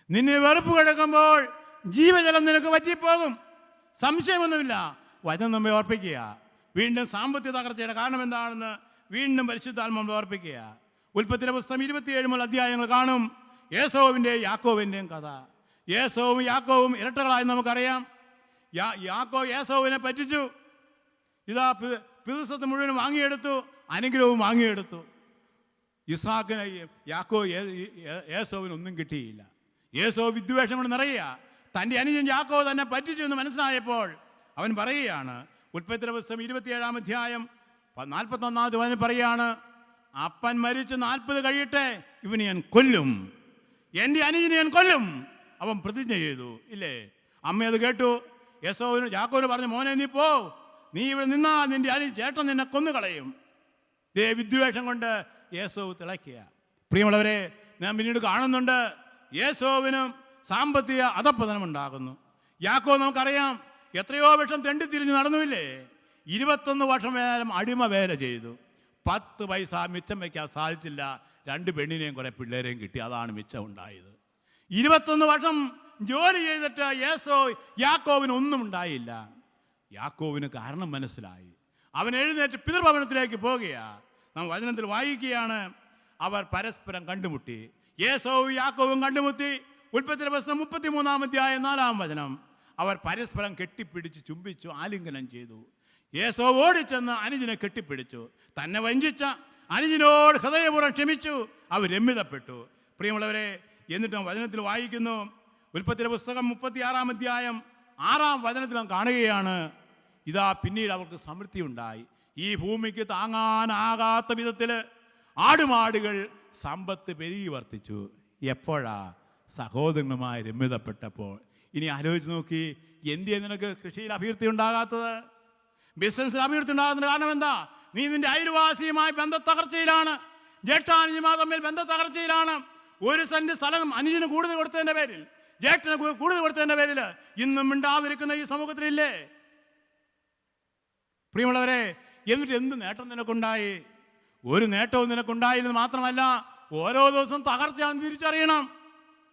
നിന്നെ വെറുപ്പ് കിടക്കുമ്പോൾ ജീവജലം നിനക്ക് പറ്റിപ്പോകും, സംശയമൊന്നുമില്ല. വചനം നമ്മെ ഓർപ്പിക്കുക. വീണ്ടും സാമ്പത്തിക തകർച്ചയുടെ കാരണം എന്താണെന്ന് വീണ്ടും പരിശുദ്ധാത്മാവ് ഓർപ്പിക്കുക. ഉൽപ്പത്തിയുടെ പുസ്തകം 27 മുതൽ അധ്യായങ്ങൾ കാണും ഏസോവിൻ്റെയും യാക്കോവിൻ്റെയും കഥ. ഏസോവും യാക്കോവും ഇരട്ടകളായി നമുക്കറിയാം. യാക്കോ ഏസോവിനെ പറ്റിച്ചു. ഇതാ പിതൃസ്വത്ത് മുഴുവൻ വാങ്ങിയെടുത്തു, അനുഗ്രഹവും വാങ്ങിയെടുത്തു. ഇസ്ഹാക്കിന് ഏസോവിന് ഒന്നും കിട്ടിയില്ല. ഏസോ വിദ്വേഷം കൊണ്ട് നിറയുക. തൻ്റെ അനുജൻ യാക്കോ തന്നെ പറ്റിച്ചു എന്ന് മനസ്സിലായപ്പോൾ അവൻ പറയുകയാണ്, ഉൽപ്പത്തിയുടെ പുസ്തകം 27 അധ്യായം 41 അവൻ പറയുകയാണ്, അപ്പൻ മരിച്ച് 40 കഴിയട്ടെ ഇവന് ഞാൻ കൊല്ലും, എൻ്റെ അനുജനെ ഞാൻ കൊല്ലും. അവൻ പ്രതിജ്ഞ ചെയ്തു, ഇല്ലേ? അമ്മ അത് കേട്ടു. യാക്കോവിന് പറഞ്ഞു, മോനെ നീ പോ, നീ ഇവിടെ നിന്നാ നിന്റെ ചേട്ടൻ നിന്നെ കൊന്നുകളയും. വിദ്വേഷം കൊണ്ട് യേശോവ് തിളയ്ക്കുക. പ്രിയമുള്ളവരെ, ഞാൻ പിന്നീട് കാണുന്നുണ്ട് യേശോവിനും സാമ്പത്തിക അധപ്പതനം ഉണ്ടാകുന്നു. യാക്കോ നമുക്കറിയാം എത്രയോ വർഷം തെണ്ടിത്തിരിഞ്ഞ് നടന്നുമില്ലേ? 21 വർഷം നേരം അടിമ വേല ചെയ്തു. 10 പൈസ മിച്ചം വയ്ക്കാൻ സാധിച്ചില്ല. 2 പെണ്ണിനെയും കുറെ പിള്ളേരെയും കിട്ടി. അതാണ് മിച്ചം ഉണ്ടായത്. 21 വർഷം ജോലി ചെയ്തിട്ട് യാക്കോവിന് ഒന്നും ഉണ്ടായില്ല. യാക്കോവിന് കാരണം മനസ്സിലായി. അവൻ എഴുന്നേറ്റ് പിതൃഭവനത്തിലേക്ക് പോകുകയാണ്. നാം വചനത്തിൽ വായിക്കുകയാണ്, അവർ പരസ്പരം കണ്ടുമുട്ടി. യേശോവും യാക്കോവും കണ്ടുമുട്ടി. ഉൽപ്പത്തിയുടെ പുസ്തകം 33 അധ്യായം 4 വചനം. അവർ പരസ്പരം കെട്ടിപ്പിടിച്ച് ചുംബിച്ചു, ആലിംഗനം ചെയ്തു. യേശോ ഓടിച്ചെന്ന് അനുജനെ കെട്ടിപ്പിടിച്ചു. തന്നെ വഞ്ചിച്ച അനുജനോട് ഹൃദയപൂർവ്വം ക്ഷമിച്ചു. അവർ രമ്യതപ്പെട്ടു. പ്രിയമുള്ളവരെ, എന്നിട്ട് വചനത്തിൽ വായിക്കുന്നു, ഉൽപ്പത്തിയുടെ പുസ്തകം 36 അധ്യായം 6 വചനത്തിൽ നാം കാണുകയാണ്, ഇതാ പിന്നീട് അവർക്ക് സമൃദ്ധി ഉണ്ടായി. ഈ ഭൂമിക്ക് താങ്ങാനാകാത്ത വിധത്തിൽ ആടുമാടുകൾ സമ്പത്ത് പെരുകി വർദ്ധിച്ചു. എപ്പോഴാ? സഹോദരങ്ങളുമായി രമ്യതപ്പെട്ടപ്പോൾ. ഇനി ആലോചിച്ച് നോക്കി, എന്തിനാ നിനക്ക് കൃഷിയിൽ അഭിവൃദ്ധി ഉണ്ടാകാത്തത്? ബിസിനസ്സിൽ അഭിവൃദ്ധി ഉണ്ടാകുന്നതിന് കാരണം എന്താ? നീ നിന്റെ അയൽവാസിയുമായി ബന്ധ തകർച്ചയിലാണ്. ജേഷ്ഠാനുജന്മാർ തമ്മിൽ ബന്ധ തകർച്ചയിലാണ്. 1 സെന്റ് സ്ഥലം അനുജന് കൂടുതൽ കൊടുത്തതിൻ്റെ പേരിൽ, ജേഷ്ഠന് കൂടുതൽ കൊടുത്തതിൻ്റെ പേരിൽ ഇന്നും മിണ്ടാതിരിക്കുന്ന ഈ സമൂഹത്തിലില്ലേ? പ്രിയമുള്ളവരെ, എന്നിട്ട് എന്ത് നേട്ടം നിനക്കുണ്ടായി? ഒരു നേട്ടവും നിനക്കുണ്ടായില്ലെന്ന് മാത്രമല്ല, ഓരോ ദിവസവും തകർച്ചയാണെന്ന് തിരിച്ചറിയണം.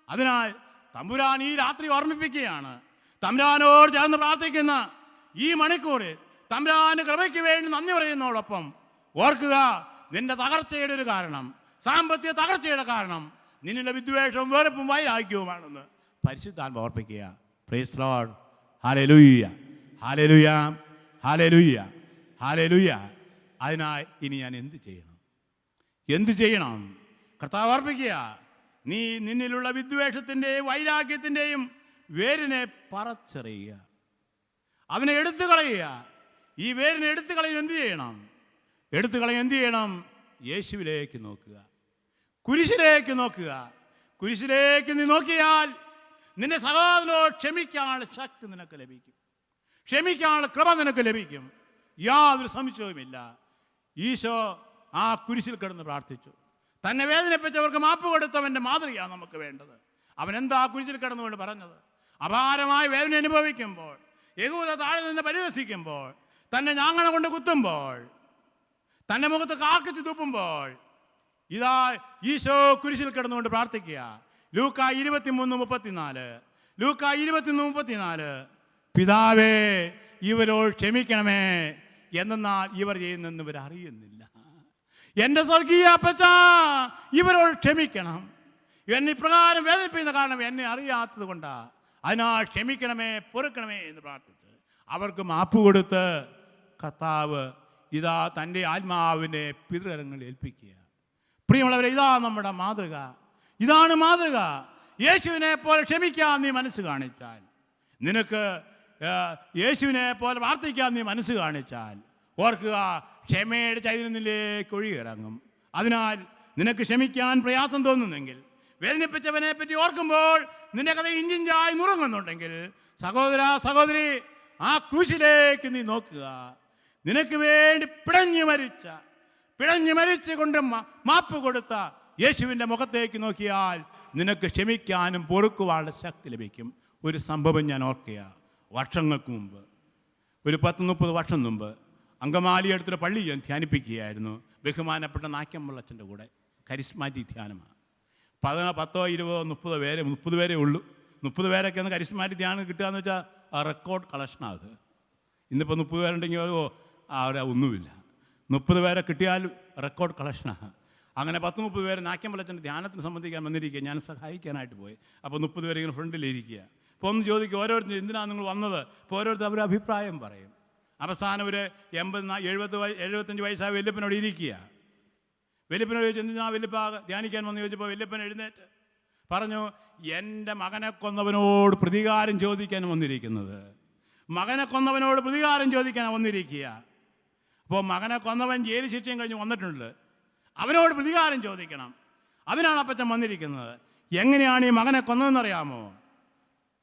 അതിനാൽ തമ്പുരാൻ ഈ രാത്രി ഓർമ്മിപ്പിക്കുകയാണ്, തമ്പുരാനോട് ചേർന്ന് പ്രാർത്ഥിക്കുന്ന ഈ മണിക്കൂറിൽ തമ്പുരാന് കൃപയ്ക്ക് വേണ്ടി നന്ദി പറയുന്നതോടൊപ്പം ഓർക്കുക, നിന്റെ തകർച്ചയുടെ ഒരു കാരണം, സാമ്പത്തിക തകർച്ചയുടെ കാരണം നിന്നിലെ വിദ്വേഷവും വെറുപ്പും വൈരാഗ്യവുമാണെന്ന് പരിശുദ്ധാത്മ ഓർപ്പിക്കുക. Praise Lord. Hallelujah, hallelujah, hallelujah, hallelujah. അതിനായി ഇനി ഞാൻ എന്ത് ചെയ്യണം? കർത്താവ് ഓർപ്പിക്കുക, നീ നിന്നിലുള്ള വിദ്വേഷത്തിൻ്റെയും വൈരാഗ്യത്തിൻ്റെയും വേരിനെ പറച്ചെറിയുക, അവനെ എടുത്തു കളയുക. ഈ വേരിനെ എടുത്തു കളയാൻ എന്ത് ചെയ്യണം? യേശുവിലേക്ക് നോക്കുക, കുരിശിലേക്ക് നോക്കുക. കുരിശിലേക്ക് നീ നോക്കിയാൽ നിന്റെ സഹോദരനോട് ക്ഷമിക്കാനുള്ള ശക്തി നിനക്ക് ലഭിക്കും, ക്ഷമിക്കാനുള്ള കൃപ നിനക്ക് ലഭിക്കും. യാതൊരു സംശയവുമില്ല. ഈശോ ആ കുരിശിൽ കിടന്ന് പ്രാർത്ഥിച്ചു. തന്നെ വേദനിപ്പിച്ചവർക്ക് മാപ്പ് കൊടുത്തവൻ്റെ മാതൃകയാണ് നമുക്ക് വേണ്ടത്. അവൻ എന്താ കുരിശിൽ കിടന്നുകൊണ്ട് പറഞ്ഞത്? അപാരമായ വേദന അനുഭവിക്കുമ്പോൾ, യഹൂദ താഴെ നിന്ന് പരിഹസിക്കുമ്പോൾ, തന്നെ ഞാങ്ങണ കൊണ്ട് കുത്തുമ്പോൾ, തൻ്റെ മുഖത്ത് കാർക്കിച്ച് തുപ്പുമ്പോൾ, ഇതാ ഈശോ കുരിശിൽ കിടന്നുകൊണ്ട് പ്രാർത്ഥിക്കുക. ലൂക്ക 23:34 പിതാവേ ഇവരോട് ക്ഷമിക്കണമേ, എന്നാൽ ഇവർ ചെയ്യുന്നെന്ന് ഇവർ അറിയുന്നില്ല. എൻ്റെ സ്വർഗീയ അപ്പച്ച ഇവരോട് ക്ഷമിക്കണം. എന്നെ ഇപ്രകാരം വേദനിപ്പിക്കുന്ന കാരണം എന്നെ അറിയാത്തത് കൊണ്ടാ. അതിനാൽ ക്ഷമിക്കണമേ, പൊറുക്കണമേ എന്ന് പ്രാർത്ഥിച്ച് അവർക്ക് മാപ്പ് കൊടുത്ത് കർത്താവ് ഇതാ തൻ്റെ ആത്മാവിനെ പിതൃകരങ്ങളിൽ ഏൽപ്പിക്കുക. പ്രിയമുള്ളവരെ, ഇതാ നമ്മുടെ മാതൃക. ഇതാണ് മാതൃക. യേശുവിനെ പോലെ ക്ഷമിക്കാൻ നീ മനസ്സ് കാണിച്ചാൽ, നിനക്ക് യേശുവിനെ പോലെ പ്രാർത്ഥിക്കാൻ നീ മനസ്സ് കാണിച്ചാൽ, ഓർക്കുക, ക്ഷമയുടെ ചൈതന്യത്തിലേക്ക് ഒഴുകിയിറങ്ങും. അതിനാൽ നിനക്ക് ക്ഷമിക്കാൻ പ്രയാസം തോന്നുന്നെങ്കിൽ, വേദനിപ്പിച്ചവനെ പറ്റി ഓർക്കുമ്പോൾ നിന്റെ കഥ ഇഞ്ചിഞ്ചായി നുറുങ്ങുന്നുണ്ടെങ്കിൽ, സഹോദര സഹോദരി, ആ ക്രൂശിലേക്ക് നീ നോക്കുക. നിനക്ക് വേണ്ടി പിടഞ്ഞു മരിച്ച, പിഴഞ്ഞു മരിച്ചുകൊണ്ട് മാപ്പ് കൊടുത്ത യേശുവിൻ്റെ മുഖത്തേക്ക് നോക്കിയാൽ നിനക്ക് ക്ഷമിക്കാനും പൊറുക്കുവാനുള്ള ശക്തി ലഭിക്കും. ഒരു സംഭവം ഞാൻ ഓർക്കുക. വർഷങ്ങൾക്ക് മുമ്പ്, ഒരു 10-30 വർഷം മുമ്പ്, അങ്കമാലി അടുത്തൊരു പള്ളി ഞാൻ ധ്യാനിപ്പിക്കുകയായിരുന്നു. ബഹുമാനപ്പെട്ട നാക്യമ്പളച്ചൻ്റെ കൂടെ കരിസ്മാറ്റിക് ധ്യാനമാണ്. 10, 20, 30 പേരേ ഉള്ളൂ. 30 പേരൊക്കെ ഒന്ന് കരിസ്മാറ്റിക് ധ്യാനം കിട്ടുക എന്ന് വെച്ചാൽ ആ റെക്കോർഡ് കളക്ഷനാണ്. ഇന്നിപ്പോൾ 30 പേരുണ്ടെങ്കിൽ അവിടെ ഒന്നുമില്ല. 30 പേരെ കിട്ടിയാൽ റെക്കോർഡ് കളക്ഷനാണ്. അങ്ങനെ 10-30 പേര് നാക്യമ്പലച്ചൻ്റെ ധ്യാനത്തിന് സംബന്ധിക്കാൻ വന്നിരിക്കുക. ഞാൻ സഹായിക്കാനായിട്ട് പോയി. അപ്പോൾ 30 പേര് ഇങ്ങനെ ഫ്രണ്ടിലിരിക്കുക. അപ്പോൾ ഒന്ന് ചോദിക്കും ഓരോരുത്തരും എന്തിനാണ് നിങ്ങൾ വന്നത്. അപ്പോൾ ഓരോരുത്തർ അവരുടെ അഭിപ്രായം പറയും. അവസാനം ഒരു 75 വയസ്സായ വല്യപ്പനോട് ഇരിക്കുക. വല്യപ്പനോട് ചോദിച്ചു എന്തിനാ വല്യപ്പ ധ്യാനിക്കാൻ വന്ന് ചോദിച്ചപ്പോൾ വല്യപ്പൻ എഴുന്നേറ്റ് പറഞ്ഞു, എൻ്റെ മകനെ കൊന്നവനോട് പ്രതികാരം ചോദിക്കാൻ വന്നിരിക്കുന്നത്. മകനെ കൊന്നവനോട് പ്രതികാരം ചോദിക്കാൻ വന്നിരിക്കുക. അപ്പോൾ മകനെ കൊന്നവൻ ജയിൽ ശിക്ഷയും കഴിഞ്ഞ് വന്നിട്ടുണ്ട്. അവനോട് പ്രതികാരം ചോദിക്കണം. അതിനാണ് അപ്പച്ചൻ വന്നിരിക്കുന്നത്. എങ്ങനെയാണ് ഈ മകനെ കൊന്നതെന്നറിയാമോ?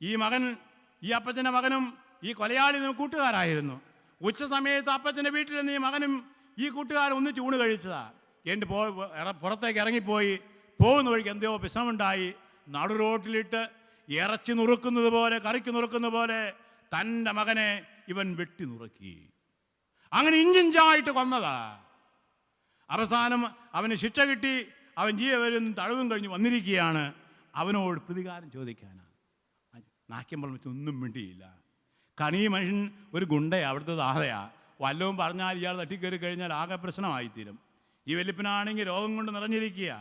ഈ അപ്പച്ചൻ്റെ മകനും ഈ കൊലയാളി കൂട്ടുകാരായിരുന്നു. ഉച്ച സമയത്ത് അപ്പച്ചൻ്റെ വീട്ടിൽ നിന്ന് ഈ മകനും ഈ കൂട്ടുകാരും ഒന്നിച്ച് ഊണ് കഴിച്ചതാ. എൻ്റെ പുറത്തേക്ക് ഇറങ്ങിപ്പോയി. പോകുന്ന വഴിക്ക് എന്തോ വിഷമുണ്ടായി. നടുറോട്ടിലിട്ട് ഇറച്ചി നുറുക്കുന്നത് പോലെ, കറിക്ക് നുറുക്കുന്ന പോലെ തൻ്റെ മകനെ ഇവൻ വെട്ടി നുറുക്കി. അങ്ങനെ ഇഞ്ചിഞ്ചായിട്ട് കൊന്നതാ. അവസാനം അവന് ശിക്ഷ കിട്ടി. അവൻ ജീവനും തടവും കഴിഞ്ഞ് വന്നിരിക്കുകയാണ്. അവനോട് പ്രതികാരം ചോദിക്കാനാണ്. നാക്യമ്പളം വെച്ച് ഒന്നും മിണ്ടിയില്ല. കാരണം ഈ മനുഷ്യൻ ഒരു ഗുണ്ടയാ, അവിടുത്തെ ദാതയാ. വല്ലവും പറഞ്ഞാൽ ഇയാൾ തട്ടിക്കയറി കഴിഞ്ഞാൽ ആകെ പ്രശ്നമായിത്തീരും. ഈ വല്യപ്പനാണെങ്കിൽ രോഗം കൊണ്ട് നിറഞ്ഞിരിക്കുക.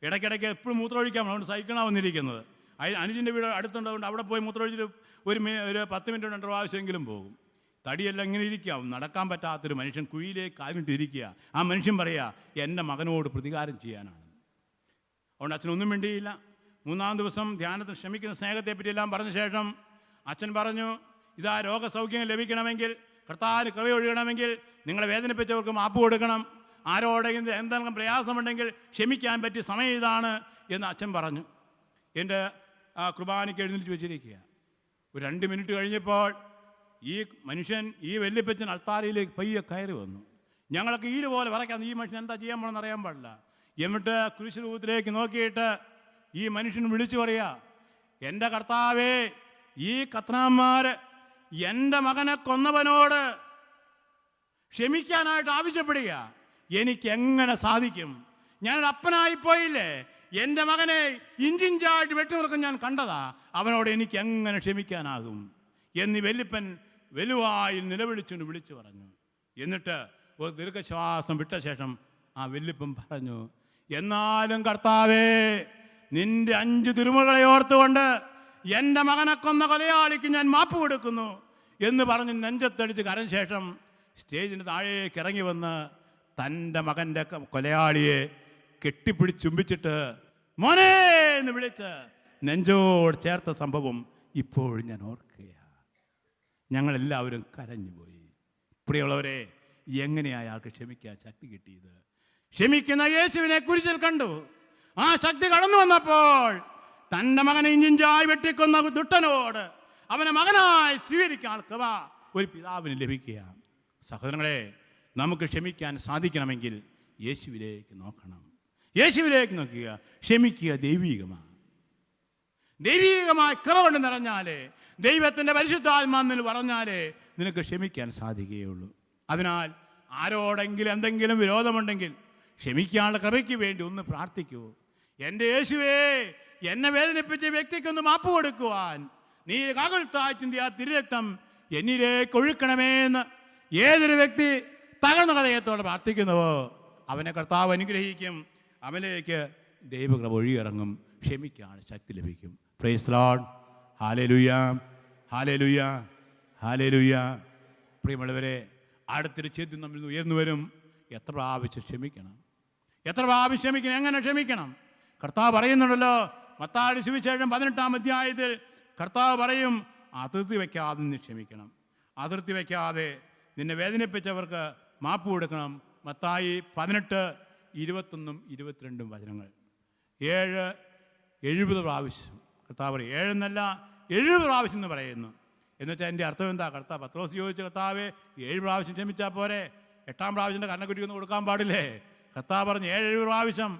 ഇടയ്ക്കിടയ്ക്ക് എപ്പോഴും മൂത്രമൊഴിക്കാൻ അതുകൊണ്ട് സൈക്കിളാണ് വന്നിരിക്കുന്നത്. അനുജിൻ്റെ വീട് അടുത്തുണ്ടതുകൊണ്ട് അവിടെ പോയി മൂത്രമൊഴിച്ചിട്ട് ഒരു 10 മിനിറ്റ് 2 പ്രാവശ്യമെങ്കിലും പോകും. തടിയെല്ലാം ഇങ്ങനെ ഇരിക്കുക. നടക്കാൻ പറ്റാത്തൊരു മനുഷ്യൻ കുഴിയിലേക്ക് കാലിട്ടിരിക്കുക. ആ മനുഷ്യൻ പറയുക എൻ്റെ മകനോട് പ്രതികാരം ചെയ്യാനാണ്. അതുകൊണ്ട് അച്ഛനൊന്നും വേണ്ടിയില്ല. 3-ാം ദിവസം ധ്യാനത്തിന് ശ്രമിക്കുന്ന സ്നേഹത്തെപ്പറ്റിയെല്ലാം പറഞ്ഞ ശേഷം അച്ഛൻ പറഞ്ഞു, ഇതാ രോഗസൗഖ്യം ലഭിക്കണമെങ്കിൽ, കർത്താവിന് കൃപ ഒഴുകണമെങ്കിൽ നിങ്ങളെ വേദനിപ്പിച്ചവർക്ക് മാപ്പ് കൊടുക്കണം. ആരോടെങ്കിലും എന്തെങ്കിലും പ്രയാസമുണ്ടെങ്കിൽ ക്ഷമിക്കാൻ പറ്റിയ സമയം ഇതാണ് എന്ന് അച്ഛൻ പറഞ്ഞു. എൻ്റെ കുർബാനയ്ക്ക് എഴുന്നേറ്റ് വെച്ചിരിക്കുക. ഒരു 2 മിനിറ്റ് കഴിഞ്ഞപ്പോൾ ഈ മനുഷ്യൻ, ഈ വല്യപ്പച്ചൻ അൾത്താരയിലേക്ക് പയ്യെ കയറി വന്നു. ഞങ്ങളൊക്കെ പോലെ വരയ്ക്കാൻ ഈ മനുഷ്യൻ എന്താ ചെയ്യാൻ പോകണമെന്ന് അറിയാൻ പാടില്ല. എന്നിട്ട് കുരിശ് രൂപത്തിലേക്ക് നോക്കിയിട്ട് ഈ മനുഷ്യൻ വിളിച്ചു പറയുക, എൻ്റെ കർത്താവേ, ഈ കത്രാന്മാർ എൻ്റെ മകനെ കൊന്നവനോട് ക്ഷമിക്കാനായിട്ട് ആവശ്യപ്പെടുക. എനിക്കെങ്ങനെ സാധിക്കും? ഞാനൊരു അപ്പനായിപ്പോയില്ലേ. എൻ്റെ മകനെ ഇഞ്ചിഞ്ചായിട്ട് വെട്ടിനിർക്കും ഞാൻ കണ്ടതാ. അവനോട് എനിക്ക് എങ്ങനെ ക്ഷമിക്കാനാകും എന്നീ വല്യപ്പൻ വലുവായി നിലവിളിച്ചുകൊണ്ട് വിളിച്ചു പറഞ്ഞു. എന്നിട്ട് ഒരു ദീർഘശ്വാസം വിട്ട ശേഷം ആ വല്യപ്പൻ പറഞ്ഞു, എന്നാലും കർത്താവേ, നിന്റെ 5 തിരുമുകളെ ഓർത്തുകൊണ്ട് എൻ്റെ മകനെ കൊന്ന കൊലയാളിക്ക് ഞാൻ മാപ്പ് കൊടുക്കുന്നു എന്ന് പറഞ്ഞ് നെഞ്ചത്തടിച്ച് കരഞ്ഞ ശേഷം സ്റ്റേജിന് താഴേക്ക് ഇറങ്ങി വന്ന് തൻ്റെ മകൻ്റെ കൊലയാളിയെ കെട്ടിപ്പിടിച്ചുമ്പിച്ചിട്ട് മോനെ എന്ന് വിളിച്ച് നെഞ്ചോട് ചേർത്ത സംഭവം ഇപ്പോഴും ഞാൻ ഓർക്കുകയാണ്. ഞങ്ങളെല്ലാവരും കരഞ്ഞുപോയി. പ്രിയമുള്ളവരെ, എങ്ങനെയാണ് അയാൾക്ക് ക്ഷമിക്കാൻ ശക്തി കിട്ടിയത്? ക്ഷമിക്കുന്ന യേശുവിനെ കുരിശിൽ കണ്ടു. ആ ശക്തി കടന്നു വന്നപ്പോൾ തൻ്റെ മകനെ ഇഞ്ചിഞ്ചായി വെട്ടിക്കൊന്ന ദുഷ്ടനോട് അവനെ മകനായി സ്വീകരിക്കാൻ കൃപ ഒരു പിതാവിന് ലഭിക്കുകയാണ്. സഹോദരങ്ങളെ, നമുക്ക് ക്ഷമിക്കാൻ സാധിക്കണമെങ്കിൽ യേശുവിലേക്ക് നോക്കണം. യേശുവിലേക്ക് നോക്കുക. ക്ഷമിക്കുക ദൈവീകമാണ്. ദൈവീകമായ കൃപ കൊണ്ട് നിറഞ്ഞാലേ, ദൈവത്തിൻ്റെ പരിശുദ്ധാത്മാവിൽ പറഞ്ഞാലേ നിനക്ക് ക്ഷമിക്കാൻ സാധിക്കുകയുള്ളൂ. അതിനാൽ ആരോടെങ്കിലും എന്തെങ്കിലും വിരോധമുണ്ടെങ്കിൽ ക്ഷമിക്കാനുള്ള കൃപയ്ക്ക് വേണ്ടി ഒന്ന് പ്രാർത്ഥിക്കൂ. എൻ്റെ യേശുവേ, എന്നെ വേദനിപ്പിച്ച വ്യക്തിക്കൊന്ന് മാപ്പ് കൊടുക്കുവാൻ നീ കാകുൽ താഴ്ചിന്തിയ തിരുരക്തം എന്നിലേക്ക് ഒഴുക്കണമേ എന്ന് ഏതൊരു വ്യക്തി തകർന്ന ഹൃദയത്തോടെ പ്രാർത്ഥിക്കുന്നുവോ അവനെ കർത്താവ് അനുഗ്രഹിക്കും. അവനിലേക്ക് ദൈവകൃപ ഒഴുകിയിറങ്ങും. ക്ഷമിക്കാൻ ശക്തി ലഭിക്കും. Price the Lord. Hallelujah, hallelujah, hallelujah. പ്രിയമുള്ളവരെ, അടുത്തൊരു ചോദ്യം നമ്മൾ ഉയർന്നു വരും. എത്ര പ്രാവശ്യം ക്ഷമിക്കണം? എത്ര പ്രാവശ്യം ക്ഷമിക്കണം? എങ്ങനെ ക്ഷമിക്കണം? കർത്താവ് പറയുന്നുണ്ടല്ലോ, മത്തായി സുവിശേഷം 18-ാം അധ്യായത്തിൽ കർത്താവ് പറയും, അതിർത്തി വയ്ക്കാതെ നീ ക്ഷമിക്കണം. അതിർത്തി വയ്ക്കാതെ നിന്നെ വേദനിപ്പിച്ചവർക്ക് മാപ്പ് കൊടുക്കണം. മത്തായി 18, 21, 22 വചനങ്ങൾ. 70 പ്രാവശ്യം കർത്താവ് പറയും. 7 എന്നല്ല, 70 പ്രാവശ്യം എന്ന് പറയുന്നു. എന്നുവെച്ചാൽ എൻ്റെ അർത്ഥം എന്താ? കർത്താവ് പത്രോസ് ചോദിച്ച, കർത്താവെ 7 പ്രാവശ്യം ക്ഷമിച്ചാൽ പോരെ? 8-ാം പ്രാവശ്യത്തിൻ്റെ കർണക്കുറ്റിയൊന്നും കൊടുക്കാൻ പാടില്ലേ? കർത്താവ് പറഞ്ഞു 7 പ്രാവശ്യം.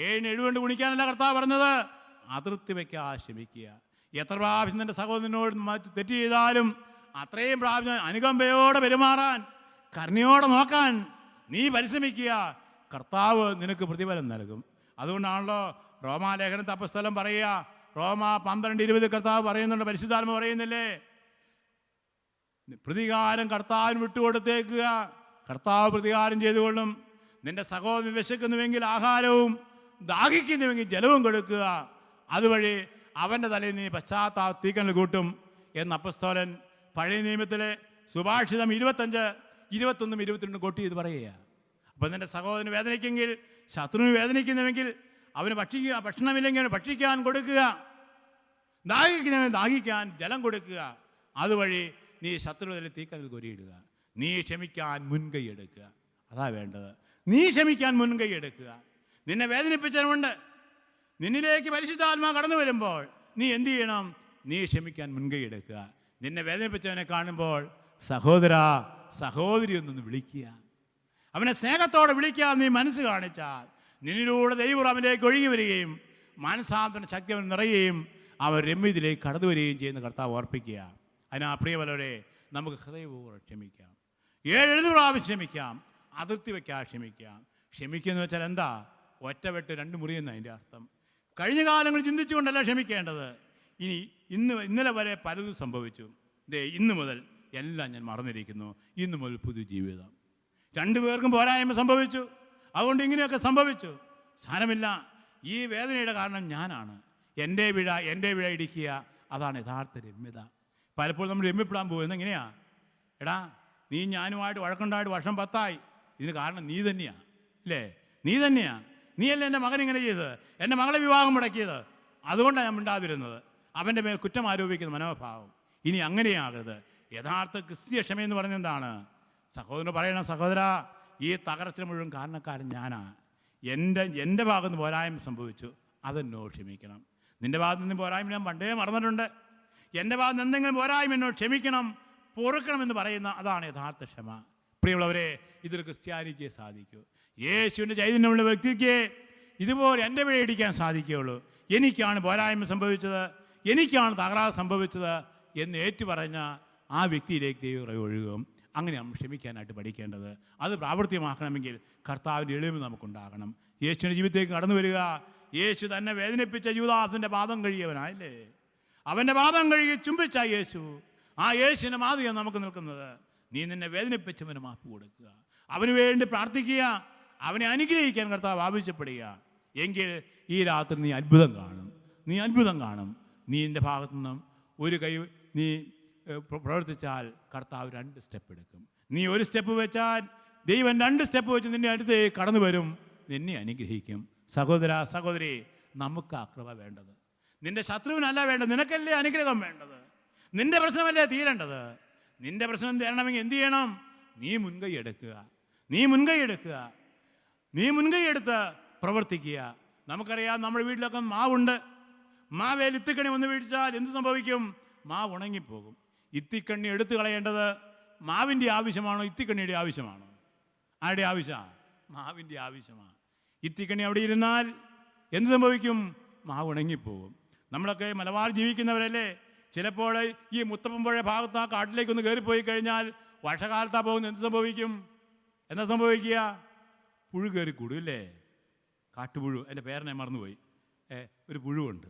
7 കൊണ്ട് ഗുണിക്കാനല്ല കർത്താവ് പറഞ്ഞത്, അതിർത്തി വയ്ക്കാതെ ക്ഷമിക്കുക. എത്ര പ്രാവശ്യം നിൻ്റെ സഹോദരനോട് തെറ്റ് ചെയ്താലും അത്രയും പ്രാവശ്യം അനുകമ്പയോടെ പെരുമാറാൻ, കരുണയോടെ നോക്കാൻ നീ പരിശ്രമിക്കുക. കർത്താവ് നിനക്ക് പ്രതിഫലം നൽകും. അതുകൊണ്ടാണല്ലോ റോമാലേഖനത്തെ അപ്പോസ്തലൻ പറയുക, റോമ 12:20 കർത്താവ് പറയുന്നുണ്ട്, പരിശുദ്ധാത്മ പറയുന്നില്ലേ, പ്രതികാരം കർത്താവിന് വിട്ടുകൊടുത്തേക്കുക, കർത്താവ് പ്രതികാരം ചെയ്തുകൊള്ളും. നിന്റെ സഹോദരൻ വിശക്കുന്നുവെങ്കിൽ ആഹാരവും ദാഹിക്കുന്നുവെങ്കിൽ ജലവും കൊടുക്കുക, അതുവഴി അവൻ്റെ തലയിൽ നീ പശ്ചാത്താപ തീക്കനൽ കൂട്ടും എന്ന് അപ്പോസ്തലൻ പഴയ നിയമത്തിലെ സുഭാഷിതം 25, 21, 22 കോട്ട് ചെയ്ത് പറയുക. അപ്പോൾ നിൻ്റെ സഹോദരന് വേദനിക്കെങ്കിൽ, ശത്രുവിന് വേദനിക്കുന്നുവെങ്കിൽ അവന് ഭക്ഷണമില്ലെങ്കിൽ അവന് ഭക്ഷിക്കാൻ കൊടുക്കുക, ദാഹിക്കുന്നവന് ദാഹിക്കാൻ ജലം കൊടുക്കുക, അതുവഴി നീ ശത്രുവിനെ തീക്കനൽ കൊരിയിടുക. നീ ക്ഷമിക്കാൻ മുൻകൈ എടുക്കുക. അതാ വേണ്ടത്. നീ ക്ഷമിക്കാൻ മുൻകൈ എടുക്കുക. നിന്നെ വേദനിപ്പിച്ചതുകൊണ്ട് നിന്നിലേക്ക് പരിശുദ്ധാത്മാ കടന്നു വരുമ്പോൾ നീ എന്ത് ചെയ്യണം? നീ ക്ഷമിക്കാൻ മുൻകൈ എടുക്കുക. നിന്നെ വേദനിപ്പിച്ചവനെ കാണുമ്പോൾ സഹോദര സഹോദരി എന്നൊന്ന് വിളിക്കുക. അവനെ സ്നേഹത്തോടെ വിളിക്കാൻ നീ മനസ്സ് കാണിച്ചാൽ നിന്നിലൂടെ ദൈവം അവനിലേക്ക് ഒഴുകി വരികയും മാനസാന്തര ശക്തി അവൻ നിറയുകയും അവൻ രമ്യത്തിലേക്ക് കടന്നു വരികയും ചെയ്യുന്ന കർത്താവ് ഓർപ്പിക്കുക. അതിനാ പ്രിയവരെ, നമുക്ക് ഹൃദയപൂർവ്വം ക്ഷമിക്കാം. 7 പ്രാവശ്യം ക്ഷമിക്കാം. അതിർത്തി വയ്ക്കാൻ ക്ഷമിക്കാം. ക്ഷമിക്കുക വെച്ചാൽ എന്താ? ഒറ്റവെട്ട് 2 മുറിയെന്ന് അതിൻ്റെ അർത്ഥം. കഴിഞ്ഞ കാലങ്ങൾ ചിന്തിച്ചുകൊണ്ടല്ല ക്ഷമിക്കേണ്ടത്. ഇന്നലെ വരെ പലതും സംഭവിച്ചു, ഇന്ന് മുതൽ എല്ലാം ഞാൻ മറന്നിരിക്കുന്നു, ഇന്ന് മുതൽ പുതു ജീവിതം. 2 പേർക്കും പോരായ്മ സംഭവിച്ചു, അതുകൊണ്ട് ഇങ്ങനെയൊക്കെ സംഭവിച്ചു. സാരമില്ല, ഈ വേദനയുടെ കാരണം ഞാനാണ്. എൻ്റെ പിഴ ഇടിക്കുക, അതാണ് യഥാർത്ഥ രമ്യത. പലപ്പോഴും നമ്മൾ രമ്യപ്പെടാൻ പോകുന്നത് എങ്ങനെയാ? എടാ, നീ ഞാനുമായിട്ട് വഴക്കുണ്ടായിട്ട് വർഷം 10 ഇതിന് കാരണം നീ തന്നെയാണ്, ഇല്ലേ? നീ തന്നെയാണ്. നീയല്ലേ എൻ്റെ മകൻ ഇങ്ങനെ ചെയ്തത്, എൻ്റെ മകളെ വിവാഹം മുടക്കിയത്, അതുകൊണ്ടാണ് ഞാൻ മിണ്ടാതിരുന്നത്. അവൻ്റെ മേൽ കുറ്റം ആരോപിക്കുന്ന മനോഭാവം. ഇനി അങ്ങനെയാകരുത്. യഥാർത്ഥ ക്രിസ്തീയ ക്ഷമയെന്ന് പറയുന്നത് എന്താണ്? സഹോദരന് പറയണം, സഹോദര, ഈ തകർച്ച മുഴുവൻ കാരണക്കാരൻ ഞാനാണ്. എൻ്റെ ഭാഗത്ത് നിന്ന് പോരായ്മ സംഭവിച്ചു, അതെന്നോട് ക്ഷമിക്കണം. നിൻ്റെ ഭാഗത്ത് നിന്ന് പോരായ്മ ഞാൻ പണ്ടേ മറന്നിട്ടുണ്ട്. എൻ്റെ ഭാഗത്ത് നിന്ന് എന്തെങ്കിലും പോരായ്മ എന്നോട് ക്ഷമിക്കണം, പൊറുക്കണമെന്ന് പറയുന്ന അതാണ് യഥാർത്ഥ ക്ഷമ. പ്രിയമുള്ളവരെ, ഇതൊരു ക്രിസ്ത്യാനിക്ക് സാധിക്കൂ. യേശുവിൻ്റെ ചൈതന്യമുള്ള വ്യക്തിക്ക് ഇതുപോലെ എൻ്റെ പിഴ ഇടിക്കാൻ സാധിക്കുകയുള്ളൂ. എനിക്കാണ് പോരായ്മ സംഭവിച്ചത്, എനിക്കാണ് തകരാറ് സംഭവിച്ചത് എന്ന് ഏറ്റുപറഞ്ഞ ആ വ്യക്തിയിലേക്ക് ദൈവം ഒഴുകും. അങ്ങനെ നമ്മൾ ക്ഷമിക്കാനായിട്ട് പഠിക്കേണ്ടത്. അത് പ്രാവർത്തികമാക്കണമെങ്കിൽ കർത്താവിൻ്റെ എളിമ നമുക്കുണ്ടാകണം. യേശുവിൻ്റെ ജീവിതത്തിലേക്ക് കടന്നു വരിക. യേശു തന്നെ വേദനിപ്പിച്ച യൂദാസിൻ്റെ പാദം കഴുകിയവനായല്ലേ? അവൻ്റെ പാദം കഴുകി ചുംബിച്ച യേശു, ആ യേശുവിൻ്റെ മാതൃകയാണ് നമുക്ക് നിൽക്കുന്നത്. നീ നിന്നെ വേദനിപ്പിച്ചവന് മാപ്പ് കൊടുക്കുക, അവന് വേണ്ടി പ്രാർത്ഥിക്കുക, അവനെ അനുഗ്രഹിക്കാൻ കർത്താവ് ആവശ്യപ്പെടുക. എങ്കിൽ ഈ രാത്രി നീ അത്ഭുതം കാണും. നീ എൻ്റെ ഭാഗത്തു നിന്നും ഒരു കൈ നീ പ്രവർത്തിച്ചാൽ കർത്താവ് 2 സ്റ്റെപ്പ് എടുക്കും. നീ 1 സ്റ്റെപ്പ് വെച്ചാൽ ദൈവം 2 സ്റ്റെപ്പ് വെച്ച് നിന്നെ അടുത്തേക്ക് കടന്നു വരും, നിന്നെ അനുഗ്രഹിക്കും. സഹോദര സഹോദരി, നമുക്ക് ആ കൃപ വേണ്ടത്. നിന്റെ ശത്രുവിനല്ല വേണ്ടത്, നിനക്കല്ലേ അനുഗ്രഹം വേണ്ടത്. നിന്റെ പ്രശ്നമല്ലേ തീരേണ്ടത്. നിന്റെ പ്രശ്നം തീരണമെങ്കിൽ എന്ത് ചെയ്യണം? നീ മുൻകൈ എടുത്ത് പ്രവർത്തിക്കുക. നമുക്കറിയാം, നമ്മുടെ വീട്ടിലൊക്കെ മാവുണ്ട്. മാവേൽ ഇത്തിക്കണി വന്ന് വീഴ്ചാൽ എന്ത് സംഭവിക്കും? മാവ് ഉണങ്ങിപ്പോകും. ഇത്തിക്കണ്ണി എടുത്തു കളയേണ്ടത് മാവിൻ്റെ ആവശ്യമാണോ, ഇത്തിക്കണ്ണിയുടെ ആവശ്യമാണോ? ആരുടെ ആവശ്യമാണ്? മാവിൻ്റെ ആവശ്യമാണ്. ഇത്തിക്കണ്ണി അവിടെ ഇരുന്നാൽ എന്ത് സംഭവിക്കും? മാവ് ഉണങ്ങിപ്പോകും. നമ്മളൊക്കെ മലബാർ ജീവിക്കുന്നവരല്ലേ? ചിലപ്പോൾ ഈ മുത്തപ്പമ്പുഴ ഭാഗത്ത് ആ കാട്ടിലേക്കൊന്ന് കയറിപ്പോയി കഴിഞ്ഞാൽ വർഷകാലത്താണ് പോകുന്നത്, എന്ത് സംഭവിക്കും? എന്താ സംഭവിക്കുക? പുഴു കയറിക്കൂടും, ഇല്ലേ? കാട്ടുപുഴു, എൻ്റെ പേരനെ മറന്നുപോയി. ഒരു പുഴുവുണ്ട്.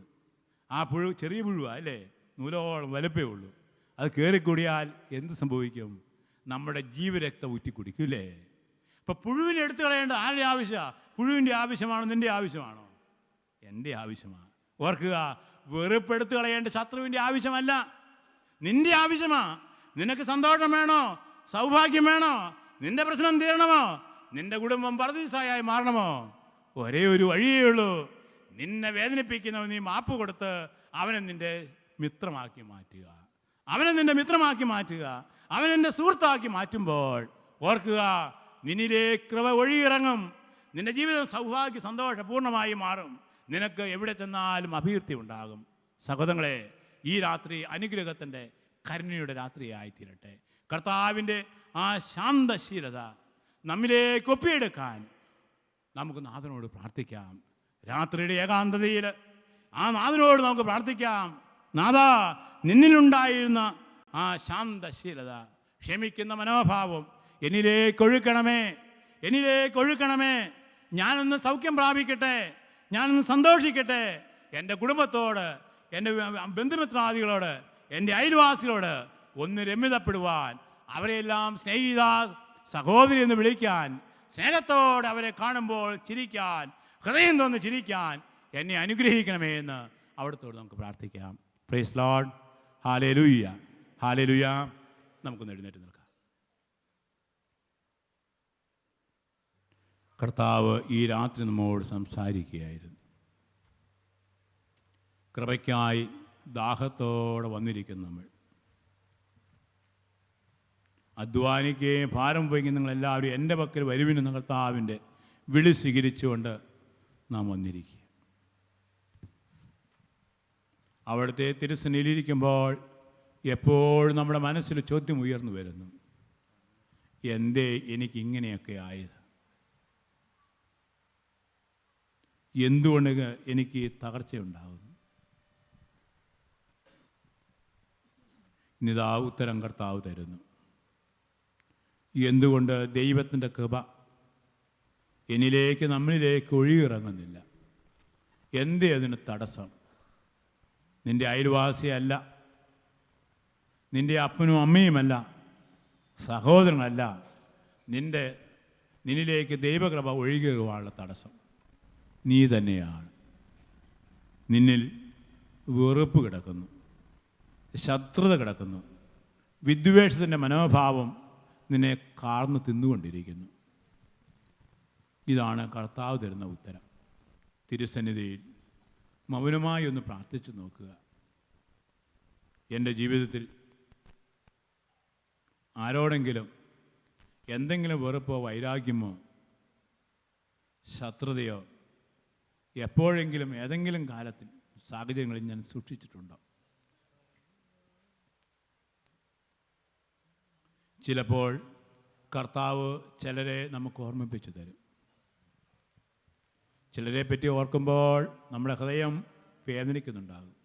ആ പുഴു ചെറിയ പുഴുവാണ്, അല്ലേ? നൂലോളം വലുപ്പേ ഉള്ളൂ. അത് കയറിക്കൂടിയാൽ എന്ത് സംഭവിക്കും? നമ്മുടെ ജീവരക്തം ഊറ്റിക്കുടിക്കും, ഇല്ലേ? ഇപ്പം പുഴുവിനെ എടുത്തു കളയേണ്ടത് ആരുടെ ആവശ്യമാണ്? പുഴുവിൻ്റെ ആവശ്യമാണോ, നിൻ്റെ ആവശ്യമാണോ? എൻ്റെ ആവശ്യമാണ്. ഓർക്കുക, വെറുപ്പെടുത്തു കളയേണ്ട ശത്രുവിൻ്റെ ആവശ്യമല്ല, നിൻ്റെ ആവശ്യമാണ്. നിനക്ക് സന്തോഷം വേണോ, സൗഭാഗ്യം വേണോ, നിന്റെ പ്രശ്നം തീരണമോ, നിന്റെ കുടുംബം പർദീസായി മാറണമോ? ഒരേ ഒരു വഴിയേ ഉള്ളൂ. നിന്നെ വേദനിപ്പിക്കുന്നവൻ നീ മാപ്പ് കൊടുത്ത് അവനെ നിന്റെ മിത്രമാക്കി മാറ്റുക. അവനെ നിന്റെ സുഹൃത്താക്കി മാറ്റുമ്പോൾ ഓർക്കുക, നിന്നിലെ കൃപ ഒഴുകിയിറങ്ങും. നിന്റെ ജീവിതം സൗഭാഗ്യ സന്തോഷപൂർണ്ണമായി മാറും. നിനക്ക് എവിടെ ചെന്നാലും അഭിവൃദ്ധി ഉണ്ടാകും. സഹോദരങ്ങളെ, ഈ രാത്രി അനുഗ്രഹത്തിൻ്റെ കരുണയുടെ രാത്രിയായി തീരട്ടെ. കർത്താവിൻ്റെ ആ ശാന്തശീലത നമ്മിലേക്ക് ഒപ്പിയെടുക്കാൻ നമുക്ക് നാഥനോട് പ്രാർത്ഥിക്കാം. രാത്രിയുടെ ഏകാന്തതയിൽ ആ നാഥനോട് നമുക്ക് പ്രാർത്ഥിക്കാം. നാഥാ, നിന്നിലുണ്ടായിരുന്ന ആ ശാന്തശീലത, ക്ഷമിക്കുന്ന മനോഭാവം എന്നിലേക്ക് ഒഴുക്കണമേ. ഞാനൊന്ന് സൗഖ്യം പ്രാപിക്കട്ടെ, ഞാനൊന്ന് സന്തോഷിക്കട്ടെ. എൻ്റെ കുടുംബത്തോട്, എൻ്റെ ബന്ധുമിത്രാദികളോട്, എൻ്റെ അയൽവാസികളോട് ഒന്ന് രമ്യതപ്പെടുവാൻ, അവരെല്ലാം സ്നേഹിത സഹോദരി എന്ന് വിളിക്കാൻ, സ്നേഹത്തോടെ അവരെ കാണുമ്പോൾ ചിരിക്കാൻ, ഹൃദയം തോന്നി ചിരിക്കാൻ എന്നെ അനുഗ്രഹിക്കണമേ എന്ന് അവിടുത്തോട് നമുക്ക് പ്രാർത്ഥിക്കാം. Praise Lord. Hallelujah, hallelujah. നമുക്കൊന്ന് എഴുന്നേറ്റ് നിൽക്കാം. കർത്താവ് ഈ രാത്രി നമ്മോട് സംസാരിക്കുകയായിരുന്നു. കൃപയ്ക്കായി ദാഹത്തോടെ വന്നിരിക്കുന്നു നമ്മൾ. അധ്വാനിക്കുകയും ഭാരം വഹിക്കുന്ന നിങ്ങളെല്ലാവരും എൻ്റെ പക്കൽ വരുവിനെന്ന കർത്താവിൻ്റെ വിളി സ്വീകരിച്ചുകൊണ്ട് നാം വന്നിരിക്കുക. അവിടുത്തെ തിരുസന്നിധിയിലിരിക്കുമ്പോൾ എപ്പോഴും നമ്മുടെ മനസ്സിൽ ചോദ്യം ഉയർന്നു വരുന്നു, എന്തേ എനിക്കിങ്ങനെയൊക്കെ ആയത്? എന്തുകൊണ്ട് എനിക്ക് തകർച്ചയുണ്ടാകുന്നു? ഇന്നിതാ ഉത്തരം കർത്താവ് തരുന്നു. എന്തുകൊണ്ട് ദൈവത്തിൻ്റെ കൃപ എന്നിലേക്ക്, നമ്മളിലേക്ക് ഒഴുകിയിറങ്ങുന്നില്ല? എന്തേ അതിന് തടസ്സം? നിൻ്റെ അയൽവാസിയല്ല, നിൻ്റെ അപ്പനും അമ്മയുമല്ല, സഹോദരനല്ല, നിന്നിലേക്ക് ദൈവകൃപ ഒഴുകിയുള്ള തടസ്സം നീ തന്നെയാണ്. നിന്നിൽ വെറുപ്പ് കിടക്കുന്നു, ശത്രുത കിടക്കുന്നു, വിദ്വേഷത്തിൻ്റെ മനോഭാവം നിന്നെ കാർന്ന് തിന്നുകൊണ്ടിരിക്കുന്നു. ഇതാണ് കർത്താവ് തരുന്ന ഉത്തരം. തിരുസന്നിധിയിൽ മൗനമായി ഒന്ന് പ്രാർത്ഥിച്ചു നോക്കുക. എൻ്റെ ജീവിതത്തിൽ ആരോടെങ്കിലും എന്തെങ്കിലും വെറുപ്പോ വൈരാഗ്യമോ ശത്രുതയോ എപ്പോഴെങ്കിലും ഏതെങ്കിലും കാലത്തിൽ സാഹചര്യങ്ങളിൽ ഞാൻ സൂക്ഷിച്ചിട്ടുണ്ടോ? ചിലപ്പോൾ കർത്താവ് ചിലരെ നമുക്ക് ഓർമ്മിപ്പിച്ചു തരും. ചിലരെ പറ്റി ഓർക്കുമ്പോൾ നമ്മുടെ ഹൃദയം വേദനിക്കുന്നുണ്ടാകും.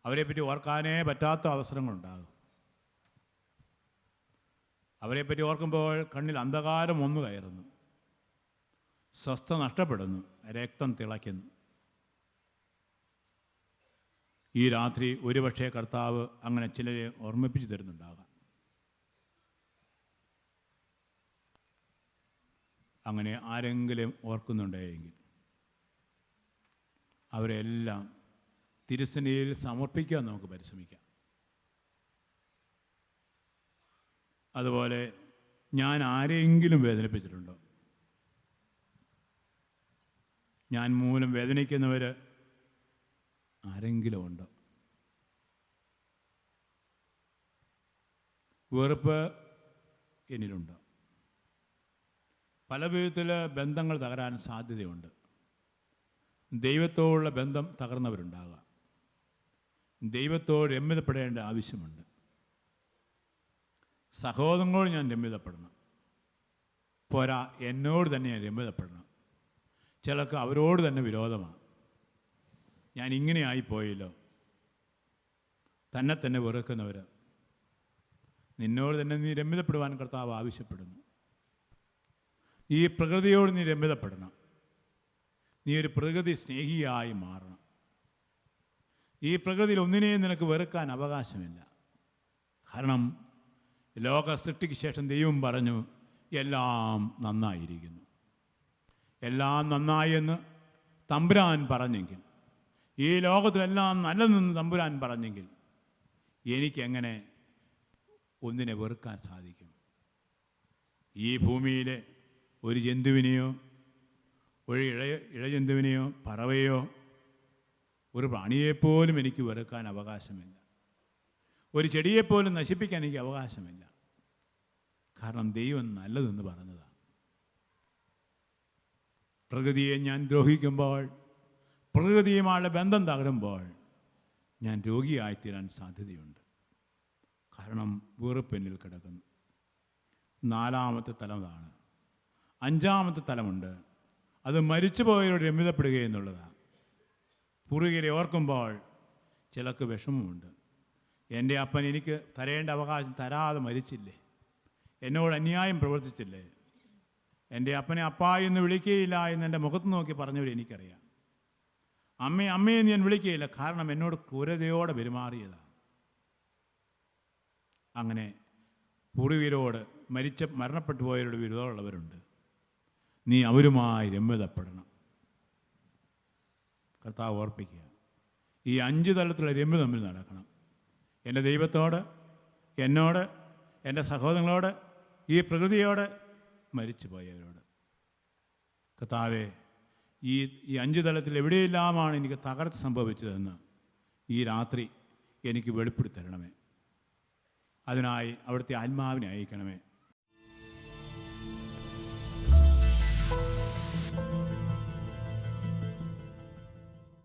അവരെപ്പറ്റി ഓർക്കാനേ പറ്റാത്ത അവസരങ്ങളുണ്ടാകും. അവരെപ്പറ്റി ഓർക്കുമ്പോൾ കണ്ണിൽ അന്ധകാരം ഒന്നു കയറുന്നു, സ്വസ്ഥത നഷ്ടപ്പെടുന്നു, രക്തം തിളയ്ക്കുന്നു. ഈ രാത്രി ഒരുപക്ഷെ കർത്താവ് അങ്ങനെ ചിലരെ ഓർമ്മിപ്പിച്ചു തരുന്നുണ്ടാകാം. അങ്ങനെ ആരെങ്കിലും ഓർക്കുന്നുണ്ടെങ്കിൽ അവരെല്ലാം തിരുസന്നിധിയിൽ സമർപ്പിക്കാൻ നമുക്ക് പരിശ്രമിക്കാം. അതുപോലെ ഞാൻ ആരെങ്കിലും വേദനിപ്പിച്ചിട്ടുണ്ടോ? ഞാൻ മൂലം വേദനിക്കുന്നവർ ആരെങ്കിലും ഉണ്ടോ? വെറുപ്പ് എന്നിലുണ്ടോ? പല വിധത്തിൽ ബന്ധങ്ങൾ തകരാൻ സാധ്യതയുണ്ട്. ദൈവത്തോടുള്ള ബന്ധം തകർന്നവരുണ്ടാകാം. ദൈവത്തോട് രമ്യതപ്പെടേണ്ട ആവശ്യമുണ്ട്. സഹോദരങ്ങളോട് ഞാൻ രമ്യതപ്പെടണം, പോരാ എന്നോട് തന്നെ ഞാൻ രമ്യതപ്പെടണം. ചിലർക്ക് അവരോട് തന്നെ വിരോധമാണ്. ഞാൻ ഇങ്ങനെ ആയിപ്പോയല്ലോ. തന്നെ വെറുക്കുന്നവർ, നിന്നോട് തന്നെ നീ രമ്യതപ്പെടുവാൻ കർത്താവ് ആവശ്യപ്പെടുന്നു. ഈ പ്രകൃതിയോട് നീ രമ്യതപ്പെടണം. നീ ഒരു പ്രകൃതി സ്നേഹിയായി മാറണം. ഈ പ്രകൃതിയിൽ ഒന്നിനെയും നിനക്ക് വെറുക്കാൻ അവകാശമില്ല. കാരണം ലോക സൃഷ്ടിക്ക് ശേഷം ദൈവം പറഞ്ഞു, എല്ലാം നന്നായിരിക്കുന്നു. എല്ലാം നന്നായി എന്ന് തമ്പുരാൻ പറഞ്ഞെങ്കിൽ, ഈ ലോകത്തിലെല്ലാം നല്ലതെന്ന് തമ്പുരാൻ പറഞ്ഞെങ്കിൽ, എനിക്കെങ്ങനെ ഒന്നിനെ വെറുക്കാൻ സാധിക്കും? ഈ ഭൂമിയിലെ ഒരു ജന്തുവിനെയോ, ഒരു ഇഴജന്തുവിനെയോ, പറവയോ, ഒരു പ്രാണിയെപ്പോലും എനിക്ക് വെറുക്കാൻ അവകാശമില്ല. ഒരു ചെടിയെപ്പോലും നശിപ്പിക്കാൻ എനിക്ക് അവകാശമില്ല. കാരണം ദൈവം നല്ലതെന്ന് പറഞ്ഞതാണ്. പ്രകൃതിയെ ഞാൻ ദ്രോഹിക്കുമ്പോൾ, പ്രകൃതിയുമായുള്ള ബന്ധം തകരുമ്പോൾ ഞാൻ രോഗിയായിത്തീരാൻ സാധ്യതയുണ്ട്.
കാരണം വെറുപ്പെന്നിൽ കിടക്കുന്നു. 4-ാമത്തെ തലം അതാണ്. 5-ാമത്തെ തലമുണ്ട്. അത് മരിച്ചുപോയവരോട് രമ്യതപ്പെടുക എന്നുള്ളതാണ്. പൂർവികരെ ഓർക്കുമ്പോൾ ചിലർക്ക് വിഷമമുണ്ട്. എൻ്റെ അപ്പൻ എനിക്ക് തരേണ്ട അവകാശം തരാതെ മരിച്ചില്ലേ? എന്നോട് അന്യായം പ്രവർത്തിച്ചില്ലേ? എൻ്റെ അപ്പനെ അപ്പാ എന്ന് വിളിക്കുകയില്ല എന്ന് എൻ്റെ മുഖത്ത് നോക്കി പറഞ്ഞവരെ എനിക്കറിയാം. അമ്മയെന്ന് ഞാൻ വിളിക്കുകയില്ല, കാരണം എന്നോട് ക്രൂരതയോടെ പെരുമാറിയതാണ്. അങ്ങനെ പൂർവികരോട് മരണപ്പെട്ടു പോയവരോട് വിരോധമുള്ളവരുണ്ട്. നീ അവരുമായി രമ്യതപ്പെടണം. കർത്താവ് ഓർപ്പിക്കുക, ഈ 5 തലത്തിലുള്ള രമ്യ തമ്മിൽ നടക്കണം. എൻ്റെ ദൈവത്തോട്, എന്നോട്, എൻ്റെ സഹോദരങ്ങളോട്, ഈ പ്രകൃതിയോട്, മരിച്ചു പോയവരോട്. കർത്താവേ, ഈ 5 തലത്തിൽ എവിടെയെല്ലാമാണ് എനിക്ക് തകർച്ച സംഭവിച്ചതെന്ന് ഈ രാത്രി എനിക്ക് വെളിപ്പെടുത്തി തരണമേ. അതിനായി അവിടുത്തെ ആത്മാവിനെ അയക്കണമേ.